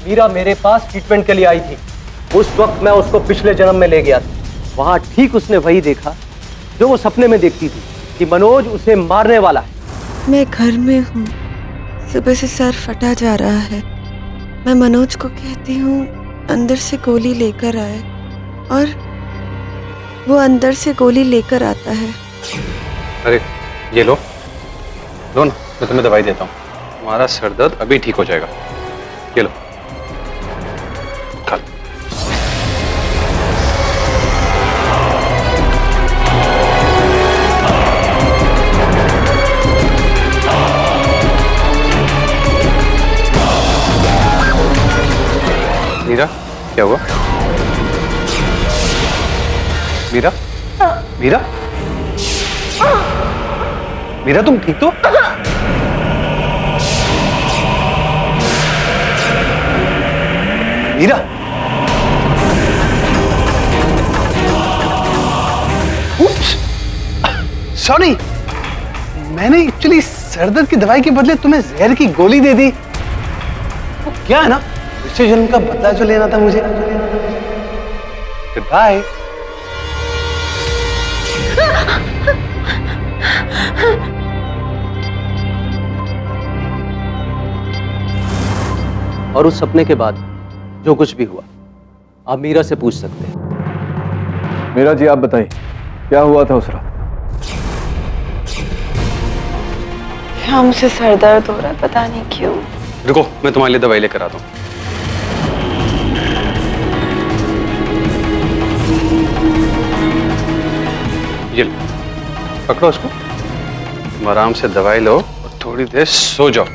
मीरा मेरे पास ट्रीटमेंट के लिए आई थी। उस वक्त मैं उसको पिछले जन्म में ले गया था। वहां ठीक उसने वही देखा जो वो सपने में देखती थी कि मनोज उसे मारने वाला है। मैं घर में हूँ, सुबह से सर फटा जा रहा है। मैं मनोज को कहती हूँ अंदर से गोली लेकर आए, और वो अंदर से गोली लेकर आता है। अरे ये लो ना, मैं तुम्हें दवाई देता हूँ, तुम्हारा सर दर्द अभी ठीक हो जाएगा। ये लो खा लो। मीरा क्या हुआ? मीरा मीरा मीरा तुम ठीक तो? मीरा सॉरी, मैंने एक्चुअली सरदर्द की दवाई के बदले तुम्हें जहर की गोली दे दी। वो क्या है ना, पिछले जन्म का बदला जो लेना था मुझे। Good bye. और उस सपने के बाद जो कुछ भी हुआ आप मीरा से पूछ सकते हैं। मीरा जी आप बताइए क्या हुआ था उस रात? हमसे सर दर्द हो रहा है, पता नहीं क्यों। रुको मैं तुम्हारे लिए दवाई लेकर आता हूँ। ये लो, पकड़ो उसको, तुम आराम से दवाई लो और थोड़ी देर सो जाओ।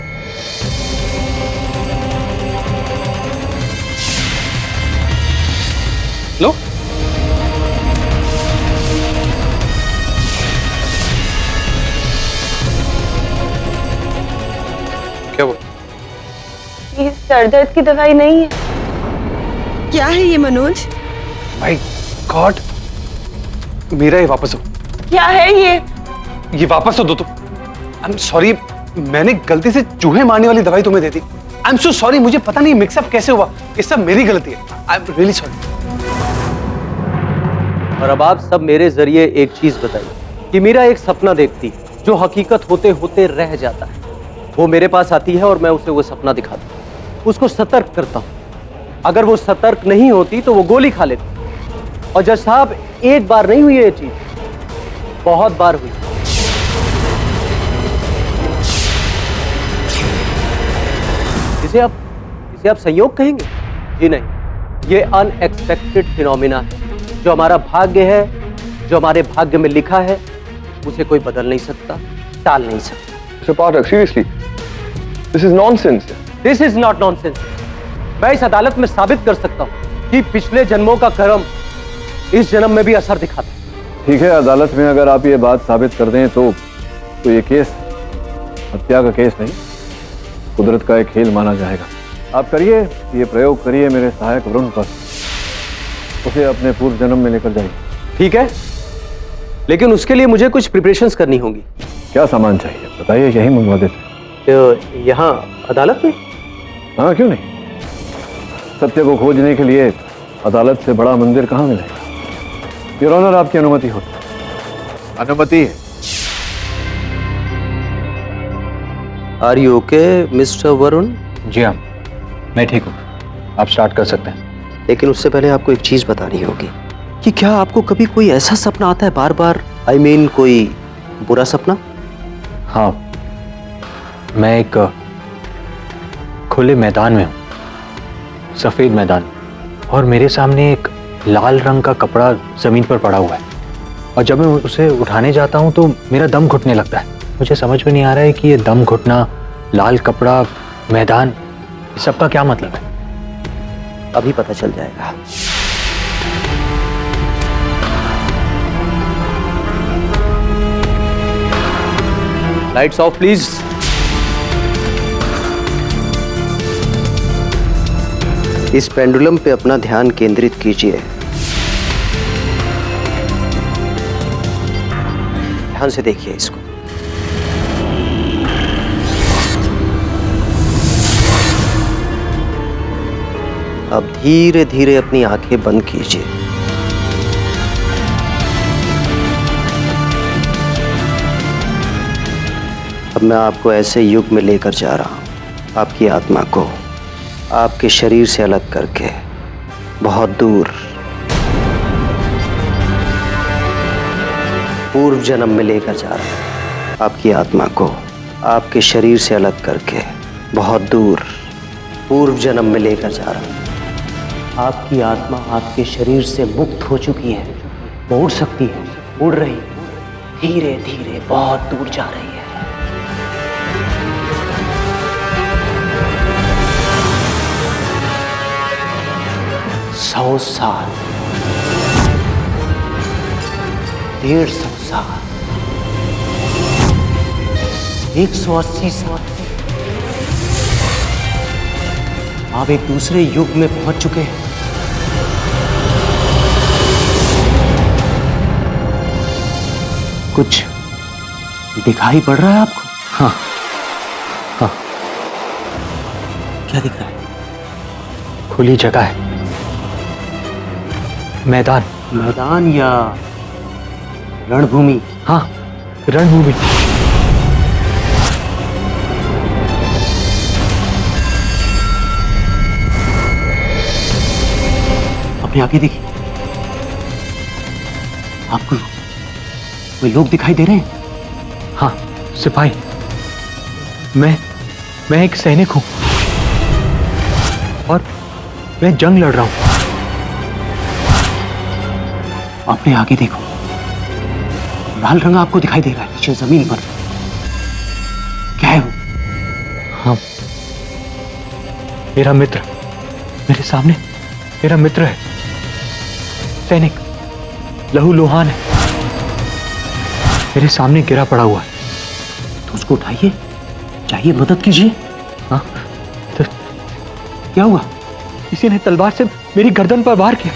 लो क्या वो? ये सर दर्द की दवाई नहीं है। क्या है ये मनोज? भाई गॉड, मीरा ये वापस हो। क्या है ये वापस हो दो। तो आई एम सॉरी, मैंने गलती से चूहे मारने वाली दवाई तुम्हें दे दी। आई एम सो सॉरी, मुझे पता नहीं मिक्सअप कैसे हुआ, ये सब मेरी गलती है। I am really sorry. और अब आप सब मेरे जरिए एक चीज बताइए कि मीरा एक सपना देखती जो हकीकत होते होते रह जाता है। वो मेरे पास आती है और मैं उसे वो सपना दिखाता हूँ, उसको सतर्क करता हूँ। अगर वो सतर्क नहीं होती तो वो गोली खा लेती। और जज साहब, एक बार नहीं हुई ये चीज, बहुत बार हुई। इसे आप संयोग कहेंगे? जी नहीं, ये अनएक्सपेक्टेड फिनोमिना है। जो हमारा भाग्य है, जो हमारे भाग्य में लिखा है, उसे कोई बदल नहीं सकता, टाल नहीं सकता। Mr. Pathak, seriously, this is nonsense. This is not nonsense. मैं इस अदालत में साबित कर सकता हूँ कि पिछले जन्मों का कर्म इस जन्म में भी असर दिखाता है। ठीक है, अदालत में अगर आप ये बात साबित कर दें तो ये केस हत्या का केस नहीं, कुदरत का एक खेल माना जाएगा। आप करिए, ये प्रयोग करिए मेरे सहायक वरुण पर, उसे अपने पूर्व जन्म में लेकर जाइए। ठीक है, लेकिन उसके लिए मुझे कुछ प्रिपरेशंस करनी होंगी। क्या सामान चाहिए बताइए, यही मंगवा देते। तो यहाँ अदालत में? हाँ क्यों नहीं, सत्य को खोजने के लिए अदालत से बड़ा मंदिर कहाँ मिलेगा। योर ऑनर, आपकी अनुमति हो? अनुमति है। Are you okay mister Varun? जी हाँ, मैं ठीक हूँ, आप स्टार्ट कर सकते हैं। लेकिन उससे पहले आपको एक चीज बतानी होगी कि क्या आपको कभी कोई ऐसा सपना आता है बार बार, आई मीन कोई बुरा सपना? हाँ, मैं एक खुले मैदान में हूँ, सफेद मैदान, और मेरे सामने एक लाल रंग का कपड़ा जमीन पर पड़ा हुआ है, और जब मैं उसे उठाने जाता हूँ तो मेरा दम घुटने लगता है। मुझे समझ में नहीं आ रहा है कि ये दम घुटना, लाल कपड़ा, मैदान, इस सब का क्या मतलब है। अभी पता चल जाएगा। Lights off please. इस पेंडुलम पे अपना ध्यान केंद्रित कीजिए। ध्यान से देखिए इसको। अब धीरे धीरे अपनी आंखें बंद कीजिए। अब मैं आपको ऐसे युग में लेकर जा रहा हूं, आपकी आत्मा को आपके शरीर से अलग करके बहुत दूर पूर्व जन्म में लेकर जा रहा हूं। आपकी आत्मा को आपके शरीर से अलग करके बहुत दूर पूर्व जन्म में लेकर जा रहा हूं। आपकी आत्मा आपके शरीर से मुक्त हो चुकी है, वो उड़ सकती है, उड़ रही, धीरे धीरे बहुत दूर जा रही है। 100 साल, 150 साल, 180 साल, आप एक दूसरे युग में पहुंच चुके हैं। कुछ दिखाई पड़ रहा है आपको? हाँ, हाँ। क्या दिख रहा है? खुली जगह है, मैदान। मैदान या रणभूमि? हाँ, रणभूमि। अपने आगे देखिए, आपको कोई लोग दिखाई दे रहे हैं? हाँ, सिपाही। मैं एक सैनिक हूं और मैं जंग लड़ रहा हूं। अपने आगे देखो, लाल रंग आपको दिखाई दे रहा है नीचे जमीन पर। क्या है वो? हाँ, मेरा मित्र, मेरे सामने मेरा मित्र है, सैनिक, लहू लुहान है, मेरे सामने गिरा पड़ा हुआ है। तो उसको उठाइए, चाहिए मदद कीजिए। हाँ, तो क्या हुआ? किसी ने तलवार से मेरी गर्दन पर वार किया।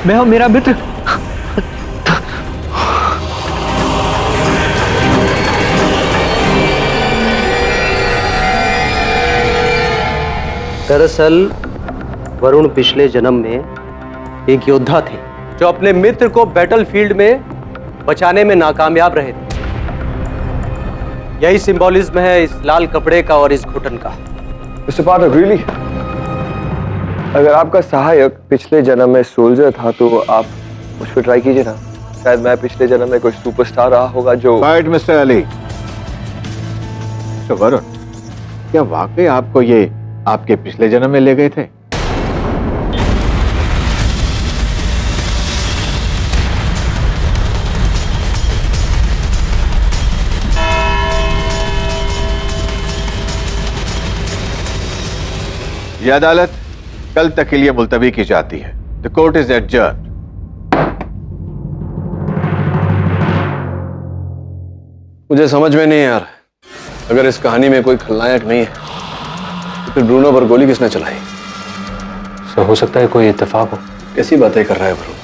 मैं और मेरा मित्र दरअसल वरुण पिछले जन्म में एक योद्धा थे जो अपने मित्र को बैटलफील्ड में बचाने में नाकामयाब रहे थे। यही सिंबॉलिज्म है इस लाल कपड़े का और इस घुटन का। मिस्टर पाठक, रियली? अगर आपका सहायक पिछले जन्म में सोल्जर था तो आप मुझ पर ट्राई कीजिए ना। शायद मैं पिछले जन्म में कोई सुपरस्टार रहा होगा जो। Right mister Ali. तो वरुण, क्या वाकई आपको ये आपके पिछले जन्म में ले गए थे? यह अदालत कल तक के लिए मुलतवी की जाती है। The court is adjourned. मुझे समझ में नहीं यार, अगर इस कहानी में कोई खलनायक नहीं है तो फिर ब्रूनो पर गोली किसने चलाई? तो हो सकता है कोई इत्तेफाक हो। कैसी बातें कर रहा है ब्रूनो?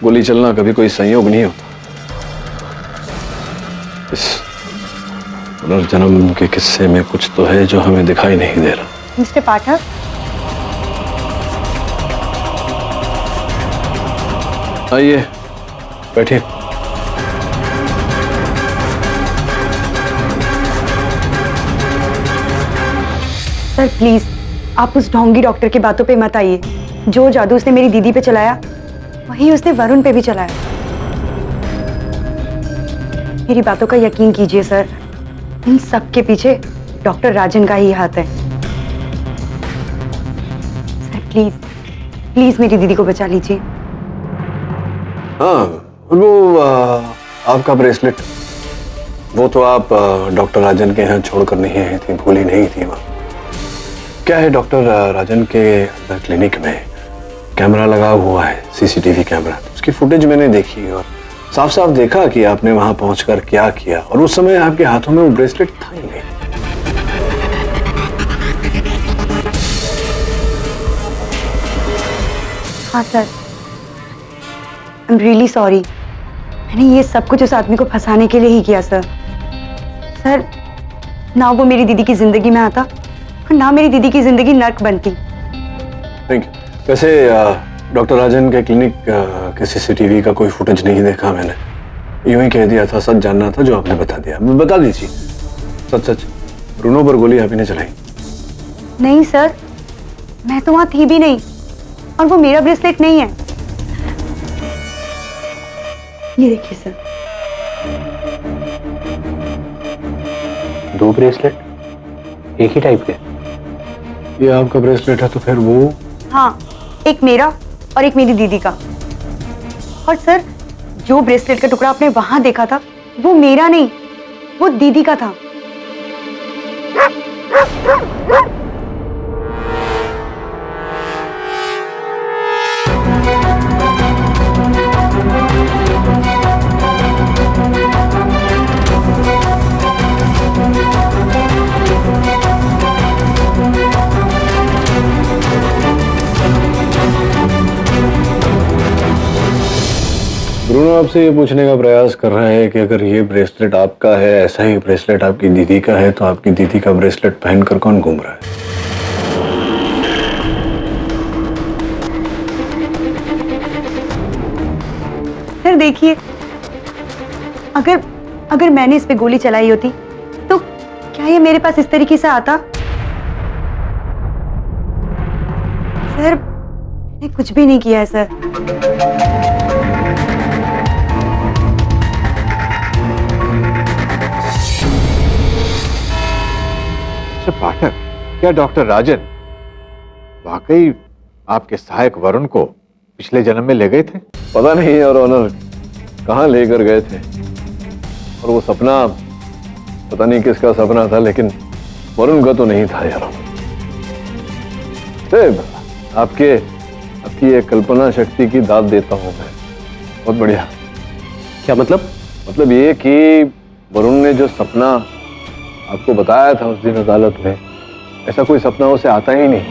गोली चलना कभी कोई संयोग नहीं होता। इस पुनर्जन्म के किस्से में कुछ तो है जो हमें दिखाई नहीं दे रहा। मिस्टर पाठक, आइए बैठिए। सर प्लीज आप उस ढोंगी डॉक्टर की बातों पे मत आइए। जो जादू उसने मेरी दीदी पे चलाया वही उसने वरुण पे भी चलाया। मेरी बातों का यकीन कीजिए सर, इन सब के पीछे डॉक्टर राजन का ही हाथ है। सर प्लीज प्लीज मेरी दीदी को बचा लीजिए। हाँ वो आपका ब्रेसलेट, वो तो आप डॉक्टर राजन के यहाँ छोड़कर नहीं आई थी, भूली नहीं थी वहाँ। क्या है डॉक्टर राजन के अंदर क्लिनिक में कैमरा लगा हुआ है, सीसीटीवी कैमरा। उसकी फुटेज मैंने देखी और साफ साफ देखा कि आपने वहां पहुंचकर क्या किया, और उस समय आपके हाथों में वो ब्रेसलेट था ही नहीं। हाँ sir, I am really sorry. मैंने ये सब कुछ उस आदमी को फंसाने के लिए ही किया सर। सर ना वो मेरी दीदी की जिंदगी में आता और ना मेरी दीदी की जिंदगी नर्क बनती। Thank you. वैसे डॉक्टर राजन के क्लिनिक के सीसीटीवी का कोई फुटेज नहीं देखा मैंने, यूं ही कह दिया था, सच जानना था जो आपने बता दिया। बता दीजिए सच सच, ब्रूनो पर गोली आप ही ने चलाई? नहीं सर, मैं तो वहां थी भी नहीं और वो मेरा ब्रेसलेट नहीं है। ये देखिए सर। 2 ब्रेसलेट एक ही टाइप के? ये आपका ब्रेसलेट है तो फिर वो? हाँ, एक मेरा और एक मेरी दीदी का। और सर जो ब्रेसलेट का टुकड़ा आपने वहां देखा था वो मेरा नहीं, वो दीदी का था। ब्रूनो आपसे ये पूछने का प्रयास कर रहा है कि अगर ये ब्रेसलेट आपका है, ऐसा ही ब्रेसलेट आपकी दीदी का है, तो आपकी दीदी का ब्रेसलेट पहनकर कौन घूम रहा है? सर देखिए, अगर मैंने इस पे गोली चलाई होती तो क्या ये मेरे पास इस तरीके से आता? सर मैंने कुछ भी नहीं किया है सर। पाठक, क्या डॉक्टर राजन वाकई आपके सहायक वरुण को पिछले जन्म में ले गए थे? पता नहीं योर ऑनर कहाँ लेकर गए थे, और वो सपना पता नहीं किसका सपना था, लेकिन वरुण का तो नहीं था यार। आपकी ये कल्पना शक्ति की दाद देता हूं मैं, बहुत बढ़िया। क्या मतलब? मतलब ये कि वरुण ने जो सपना आपको बताया था उस दिन अदालत में, ऐसा कोई सपना उसे आता ही नहीं।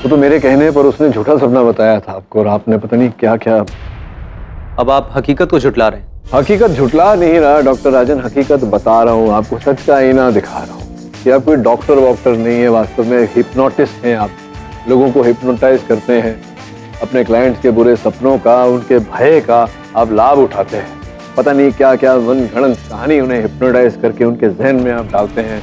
वो तो मेरे कहने पर उसने झूठा सपना बताया था आपको, और आपने पता नहीं क्या क्या। अब आप हकीकत को झुटला रहे हैं। हकीकत झुटला नहीं रहा डॉक्टर राजन, हकीकत बता रहा हूँ आपको, सच का आईना दिखा रहा हूँ कि आप कोई डॉक्टर वॉक्टर नहीं है, वास्तव में हिप्नोटिस्ट हैं आप। लोगों को हिप्नोटाइज करते हैं, अपने क्लाइंट्स के बुरे सपनों का, उनके भय का आप लाभ उठाते हैं। पता नहीं क्या क्या वन गणन कहानी उन्हें हिप्नोटाइज करके उनके जहन में आप डालते हैं।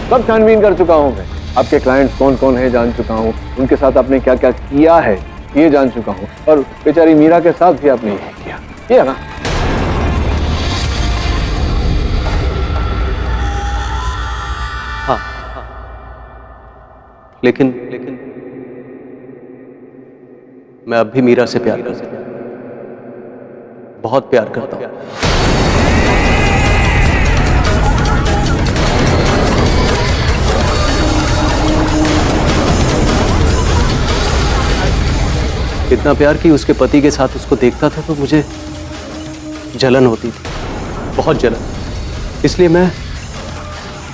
सब छानबीन कर चुका हूँ मैं, आपके क्लाइंट्स कौन कौन है जान चुका हूँ, उनके साथ आपने क्या क्या किया है ये जान चुका हूँ, और बेचारी मीरा के साथ भी आपने यही किया, ये है ना? हाँ, लेकिन मैं अब भी मीरा से प्यार करता हूं, बहुत प्यार करता हूं। इतना प्यार कि उसके पति के साथ उसको देखता था तो मुझे जलन होती थी, बहुत जलन। इसलिए मैं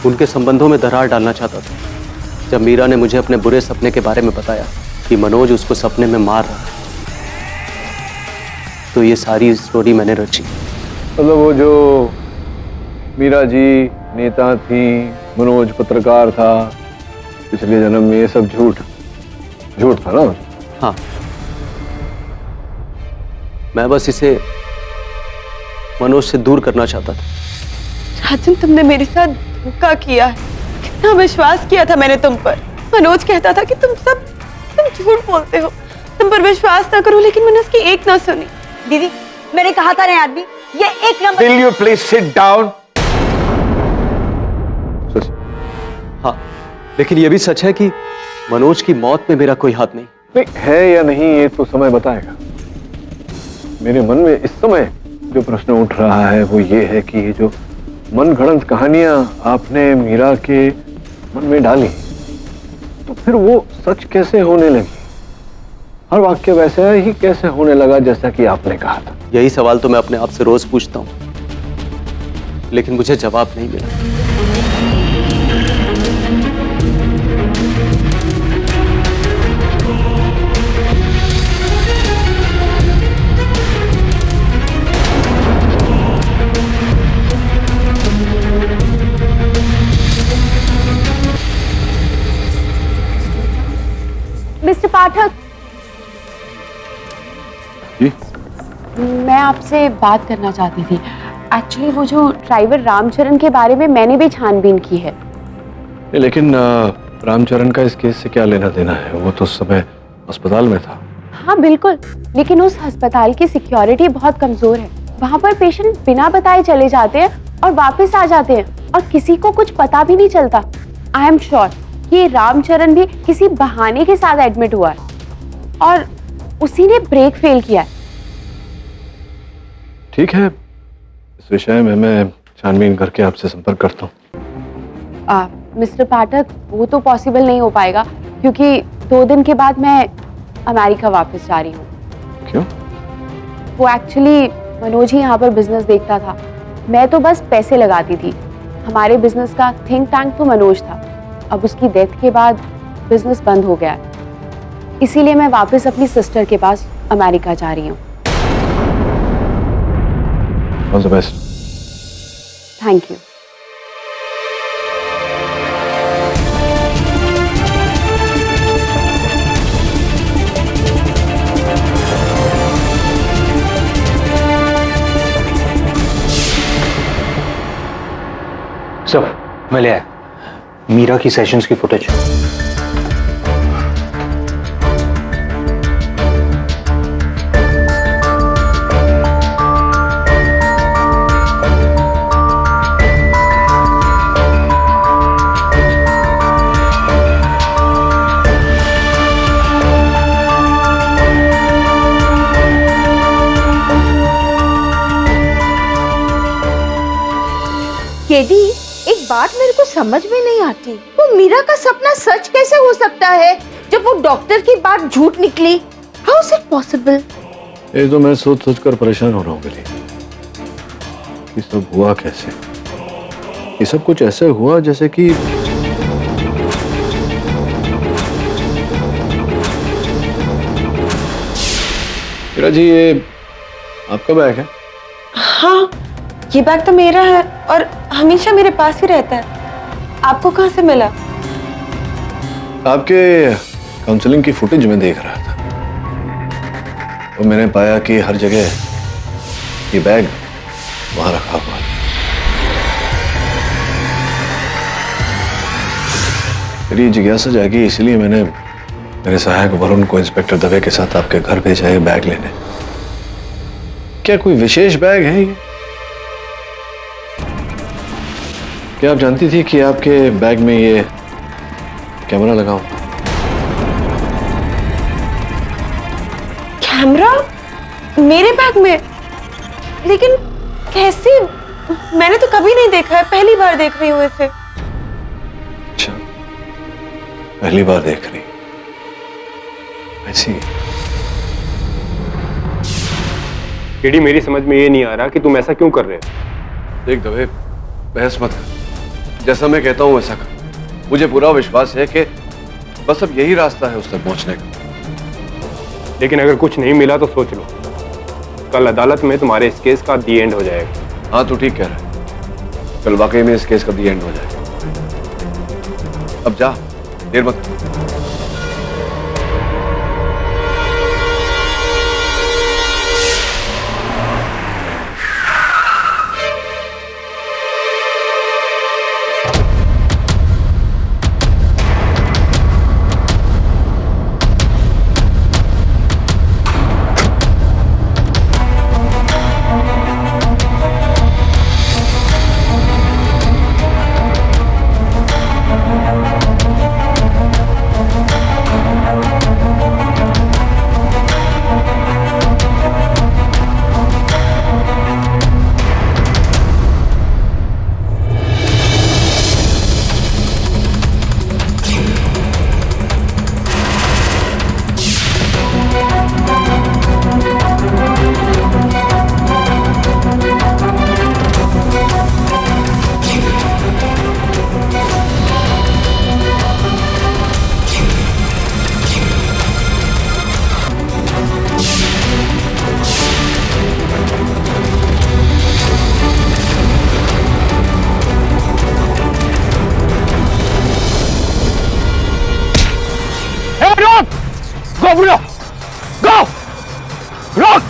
उनके संबंधों में दरार डालना चाहता था। जब मीरा ने मुझे अपने बुरे सपने के बारे में बताया कि मनोज उसको सपने में मार रहा है, तो ये सारी स्टोरी मैंने रची। मतलब वो जो मीरा जी नेता थी, मनोज पत्रकार था, पिछले जन्म में ये सब झूठ था ना? हाँ, मैं बस इसे मनोज से दूर करना चाहता था। राजन, तुमने मेरे साथ धोखा किया है। कितना विश्वास किया था मैंने तुम पर। मनोज कहता था कि तुम झूठ बोलते हो, तुम पर विश्वास ना करो, लेकिन मैंने उसकी एक ना सुनी। दीदी, मैंने कहा था ना आदमी ये एक number. Will you please sit down? हाँ, लेकिन यह भी सच है कि मनोज की मौत में मेरा कोई हाथ नहीं। नहीं है या नहीं ये तो समय बताएगा। मेरे मन में इस समय जो प्रश्न उठ रहा है वो ये है कि ये जो मनगढ़ंत कहानियां आपने मीरा के मन में डाली, तो फिर वो सच कैसे होने लगी? हर वाक्य वैसा ही कैसे होने लगा जैसा कि आपने कहा था? यही सवाल तो मैं अपने आप से रोज पूछता हूं, लेकिन मुझे जवाब नहीं मिला। मिस्टर पाठक, मैं आपसे बात करना चाहती थी। एक्चुअली वो जो ड्राइवर रामचरण के बारे में मैंने भी छानबीन की है। लेकिन रामचरण का इस केस से क्या लेना देना है? वो तो उस समय अस्पताल में था। हाँ बिल्कुल, लेकिन उस अस्पताल की सिक्योरिटी बहुत कमजोर है। वहाँ पर पेशेंट बिना बताए चले जाते हैं और वापस आ जाते हैं और किसी को कुछ पता भी नहीं चलता। आई एम श्योर कि रामचरण भी किसी बहाने के साथ एडमिट हुआ है और उसी ने ब्रेक फेल किया है। ठीक है, इस विषय में मैं छानबीन करके आपसे संपर्क करता हूँ। मिस्टर पाठक, वो तो पॉसिबल नहीं हो पाएगा क्योंकि 2 दिन के बाद मैं अमेरिका वापस जा रही हूँ। क्यों? वो एक्चुअली मनोज ही यहाँ पर बिजनेस देखता था, मैं तो बस पैसे लगाती थी। हमारे बिजनेस का थिंक टैंक तो मनोज था। अब उसकी डेथ के बाद बिजनेस बंद हो गया है, इसीलिए मैं वापस अपनी सिस्टर के पास अमेरिका जा रही हूँ। All the best. Thank you. Sir, मैं ले आया मीरा की सेशंस की फुटेज। केडी, एक बात मेरे को समझ में नहीं आती, वो मीरा का सपना सच कैसे हो सकता है जब वो डॉक्टर की बात झूठ निकली? How is it possible? ये तो मैं सोच कर परेशान हो रहा हूँ गली। ये सब हुआ कैसे? ये सब कुछ ऐसे हुआ जैसे कि मीरा जी, ये आपका बैग है? हाँ, ये बैग तो मेरा है और हमेशा मेरे पास ही रहता है। आपको कहाँ से मिला? आपके काउंसलिंग की फुटेज में देख रहा था, तो मैंने पाया कि हर जगह ये बैग वहां रखा हुआ है। मेरी जिज्ञासा जागी, इसलिए मैंने मेरे सहायक वरुण को इंस्पेक्टर दवे के साथ आपके घर भेजा है बैग लेने। क्या कोई विशेष बैग है ये? क्या आप जानती थी कि आपके बैग में ये कैमरा लगा हुआ? कैमरा मेरे बैग में? लेकिन कैसे? मैंने तो कभी नहीं देखा है, पहली बार देख रही हूँ इसे। अच्छा, पहली बार देख रही। ऐसी केडी, मेरी समझ में ये नहीं आ रहा कि तुम ऐसा क्यों कर रहे हो। देख दवे, बहस मत कर। जैसा मैं कहता हूं वैसा कर। मुझे पूरा विश्वास है कि बस अब यही रास्ता है उस तक पहुंचने का। लेकिन अगर कुछ नहीं मिला तो सोच लो, कल अदालत में तुम्हारे इस केस का दी एंड हो जाएगा। हाँ, तू ठीक कह रहा है। कल वाकई में इस केस का भी एंड हो जाएगा। अब जा, देर मत कर। Go, Bruno! Go! Rock!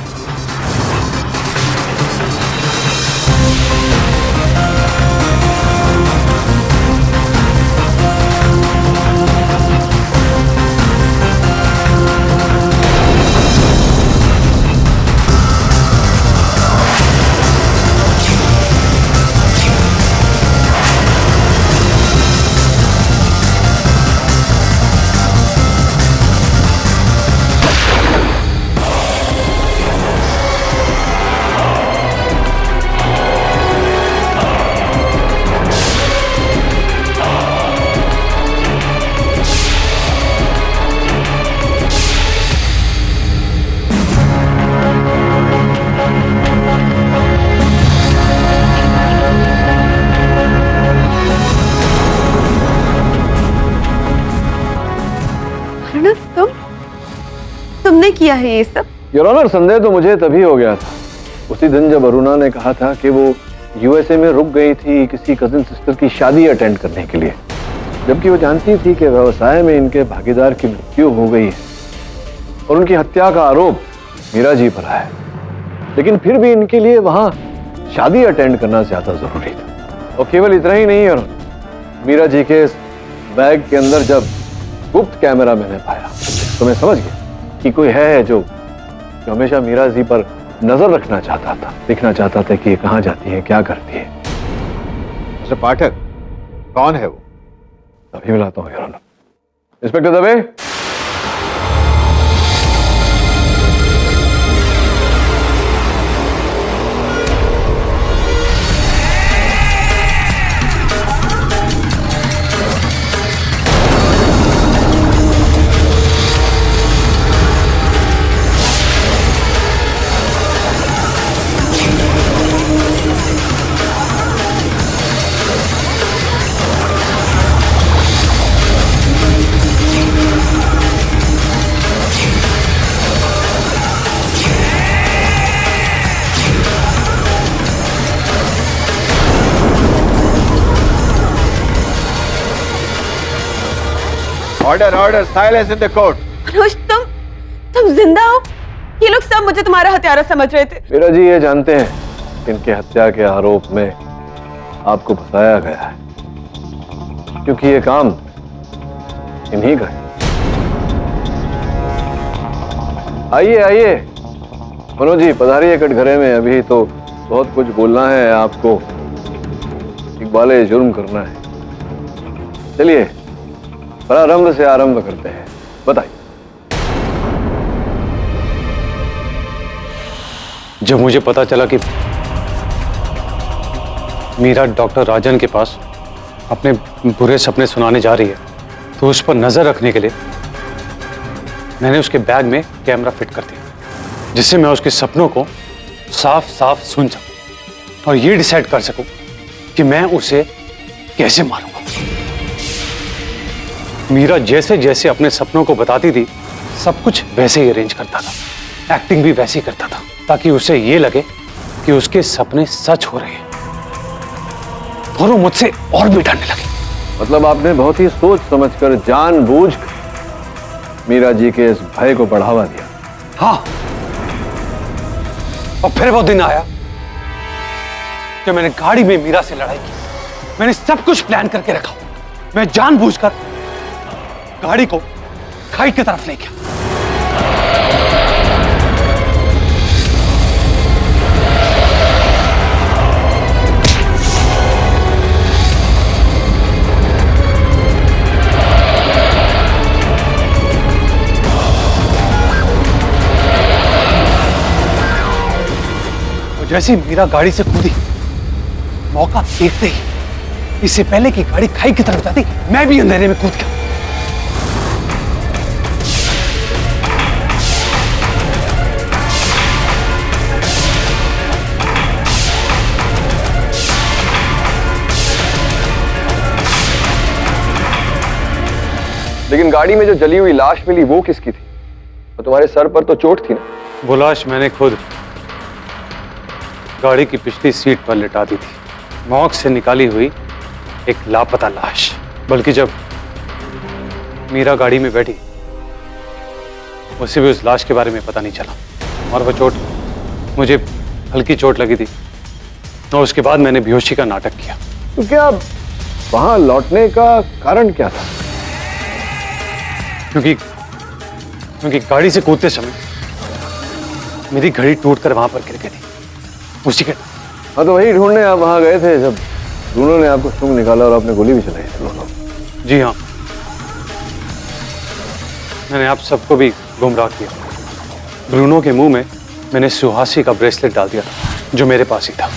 तुमने किया है ये सब? योर ऑनर, संदेह तो मुझे तभी हो गया था उसी दिन जब अरुणा ने कहा था कि वो यूएसए में रुक गई थी किसी कजिन सिस्टर की शादी अटेंड करने के लिए, जबकि वो जानती थी कि व्यवसाय में इनके भागीदार की मृत्यु हो गई है और उनकी हत्या का आरोप मीरा जी पर है। लेकिन फिर भी इनके लिए वहां शादी अटेंड करना ज्यादा जरूरी था। और केवल इतना ही नहीं, और मीरा जी के बैग के अंदर जब गुप्त कैमरा मैंने पाया तो मैं समझ गया कि कोई है जो हमेशा मीरा जी पर नजर रखना चाहता था, देखना चाहता था कि ये कहां जाती है, क्या करती है। मिस्टर पाठक, कौन है वो? अभी मिलाता हूं your honour. Inspector Dave. Order order, silence in the court. Manoj, तुम जिंदा हो? ये लोग सब मुझे तुम्हारा हत्यारा समझ रहे थे। मीरा जी ये जानते हैं कि इनके हत्या के आरोप में आपको फंसाया गया है, क्योंकि ये काम इन्हीं का है। आइए आइए मनोज जी, पधारिए कटघरे में। अभी तो बहुत कुछ बोलना है आपको, इकबाले जुर्म करना है। चलिए प्रारंभ से आरंभ करते हैं, बताइए। जब मुझे पता चला कि मीरा डॉक्टर राजन के पास अपने बुरे सपने सुनाने जा रही है, तो उस पर नजर रखने के लिए मैंने उसके बैग में कैमरा फिट कर दिया, जिससे मैं उसके सपनों को साफ साफ सुन सकूं और ये डिसाइड कर सकूं कि मैं उसे कैसे मारूंगा। मीरा जैसे जैसे अपने सपनों को बताती थी, सब कुछ वैसे ही अरेंज करता था, एक्टिंग भी वैसे ही करता था, ताकि उसे ये लगे कि उसके सपने सच हो रहे हैं। दोनों मुझसे और भी डरने लगे। मतलब आपने बहुत ही सोच समझकर, जानबूझकर मीरा जी के इस भय को बढ़ावा दिया। हाँ, और फिर वो दिन आया जब मैंने गाड़ी में मीरा से लड़ाई की। मैंने सब कुछ प्लान करके रखा। मैं जानबूझकर गाड़ी को खाई की तरफ ले गया। जैसे मीरा गाड़ी से कूदी, मौका देखते ही, इससे पहले कि गाड़ी खाई की तरफ जाती, मैं भी अंधेरे में कूद गया। लेकिन गाड़ी में जो जली हुई लाश मिली वो किसकी थी? और तुम्हारे सर पर तो चोट थी ना? वो लाश मैंने खुद गाड़ी की पिछली सीट पर लिटा दी थी। मॉर्ग से निकाली हुई एक लापता लाश। बल्कि जब मीरा गाड़ी में बैठी, उसे भी उस लाश के बारे में पता नहीं चला। और वो चोट, मुझे हल्की चोट लगी थी और उसके बाद मैंने बेहोशी का नाटक किया। तो क्या वहां लौटने का कारण क्या था? क्योंकि गाड़ी से कूदते समय मेरी घड़ी टूटकर वहां पर गिर गई थी। उसी के हाँ, तो वही ढूंढने आप वहां गए थे जब ब्रूनो ने आपको सूंघ निकाला और आपने गोली भी चलाई थी। ब्रूनो? जी हाँ, मैंने आप सबको भी गुमराह किया। ब्रूनो के मुंह में मैंने सुहासी का ब्रेसलेट डाल दिया था, जो मेरे पास ही था।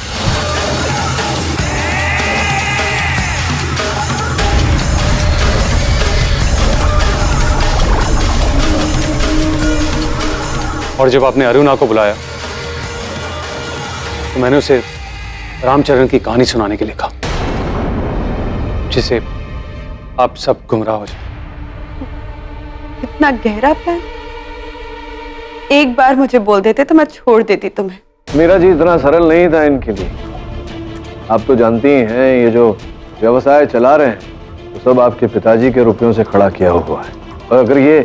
और जब आपने अरुणा को बुलाया तो मैंने उसे रामचरण की कहानी सुनाने के लिए कहा, जिसे आप सब गुमराह हो जाए। इतना गहरा प्लान? एक बार मुझे बोल देते तो मैं छोड़ देती तुम्हें। मीरा जी, इतना सरल नहीं था इनके लिए। आप तो जानती ही हैं, ये जो व्यवसाय चला रहे हैं तो सब आपके पिताजी के रुपयों से खड़ा किया हुआ है। और अगर ये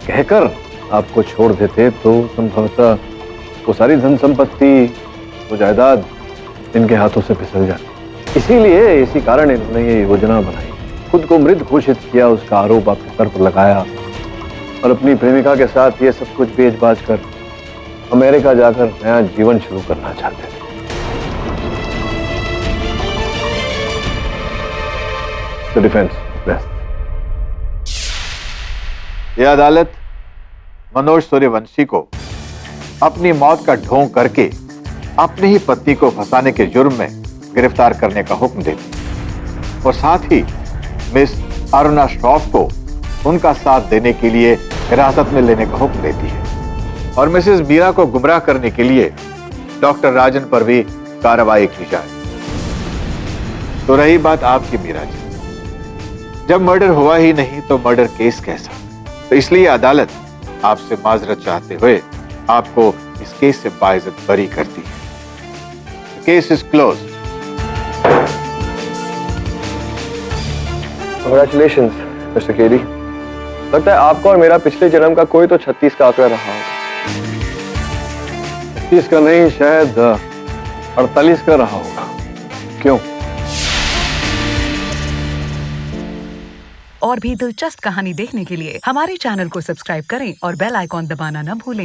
कहकर आपको छोड़ देते तो संभवतः वो सारी धन संपत्ति, वो जायदाद इनके हाथों से फिसल जाती। इसीलिए इसी कारण इन्होंने ये योजना बनाई, खुद को मृत घोषित किया, उसका आरोप आपके सर पर लगाया और अपनी प्रेमिका के साथ ये सब कुछ बेच-बाच कर अमेरिका जाकर नया जीवन शुरू करना चाहते थे। तो डिफेंस बेस्ट। यह अदालत मनोज सूर्यवंशी को अपनी मौत का ढोंग करके अपनी ही पत्नी को फंसाने के जुर्म में गिरफ्तार करने का हुक्म देती और साथ ही मिस अरुणा श्रॉफ को उनका साथ देने के लिए हिरासत में लेने का हुक्म देती है और मिसेस मीरा को गुमराह करने के लिए डॉक्टर राजन पर भी कार्रवाई की जाए। तो रही बात आपकी मीरा जी, जब मर्डर हुआ ही नहीं तो मर्डर केस कैसा? तो इसलिए अदालत आपसे माजरत चाहते हुए आपको इस केस से बाइज्जत बरी करती है। Case is close. Congratulations, mister KD. लगता है आपका और मेरा पिछले जन्म का कोई तो 36 का आंकड़ा रहा होगा। 36 का नहीं, शायद 48 का रहा होगा। क्यों? और भी दिलचस्प कहानी देखने के लिए हमारे चैनल को सब्सक्राइब करें और बेल आइकॉन दबाना न भूलें।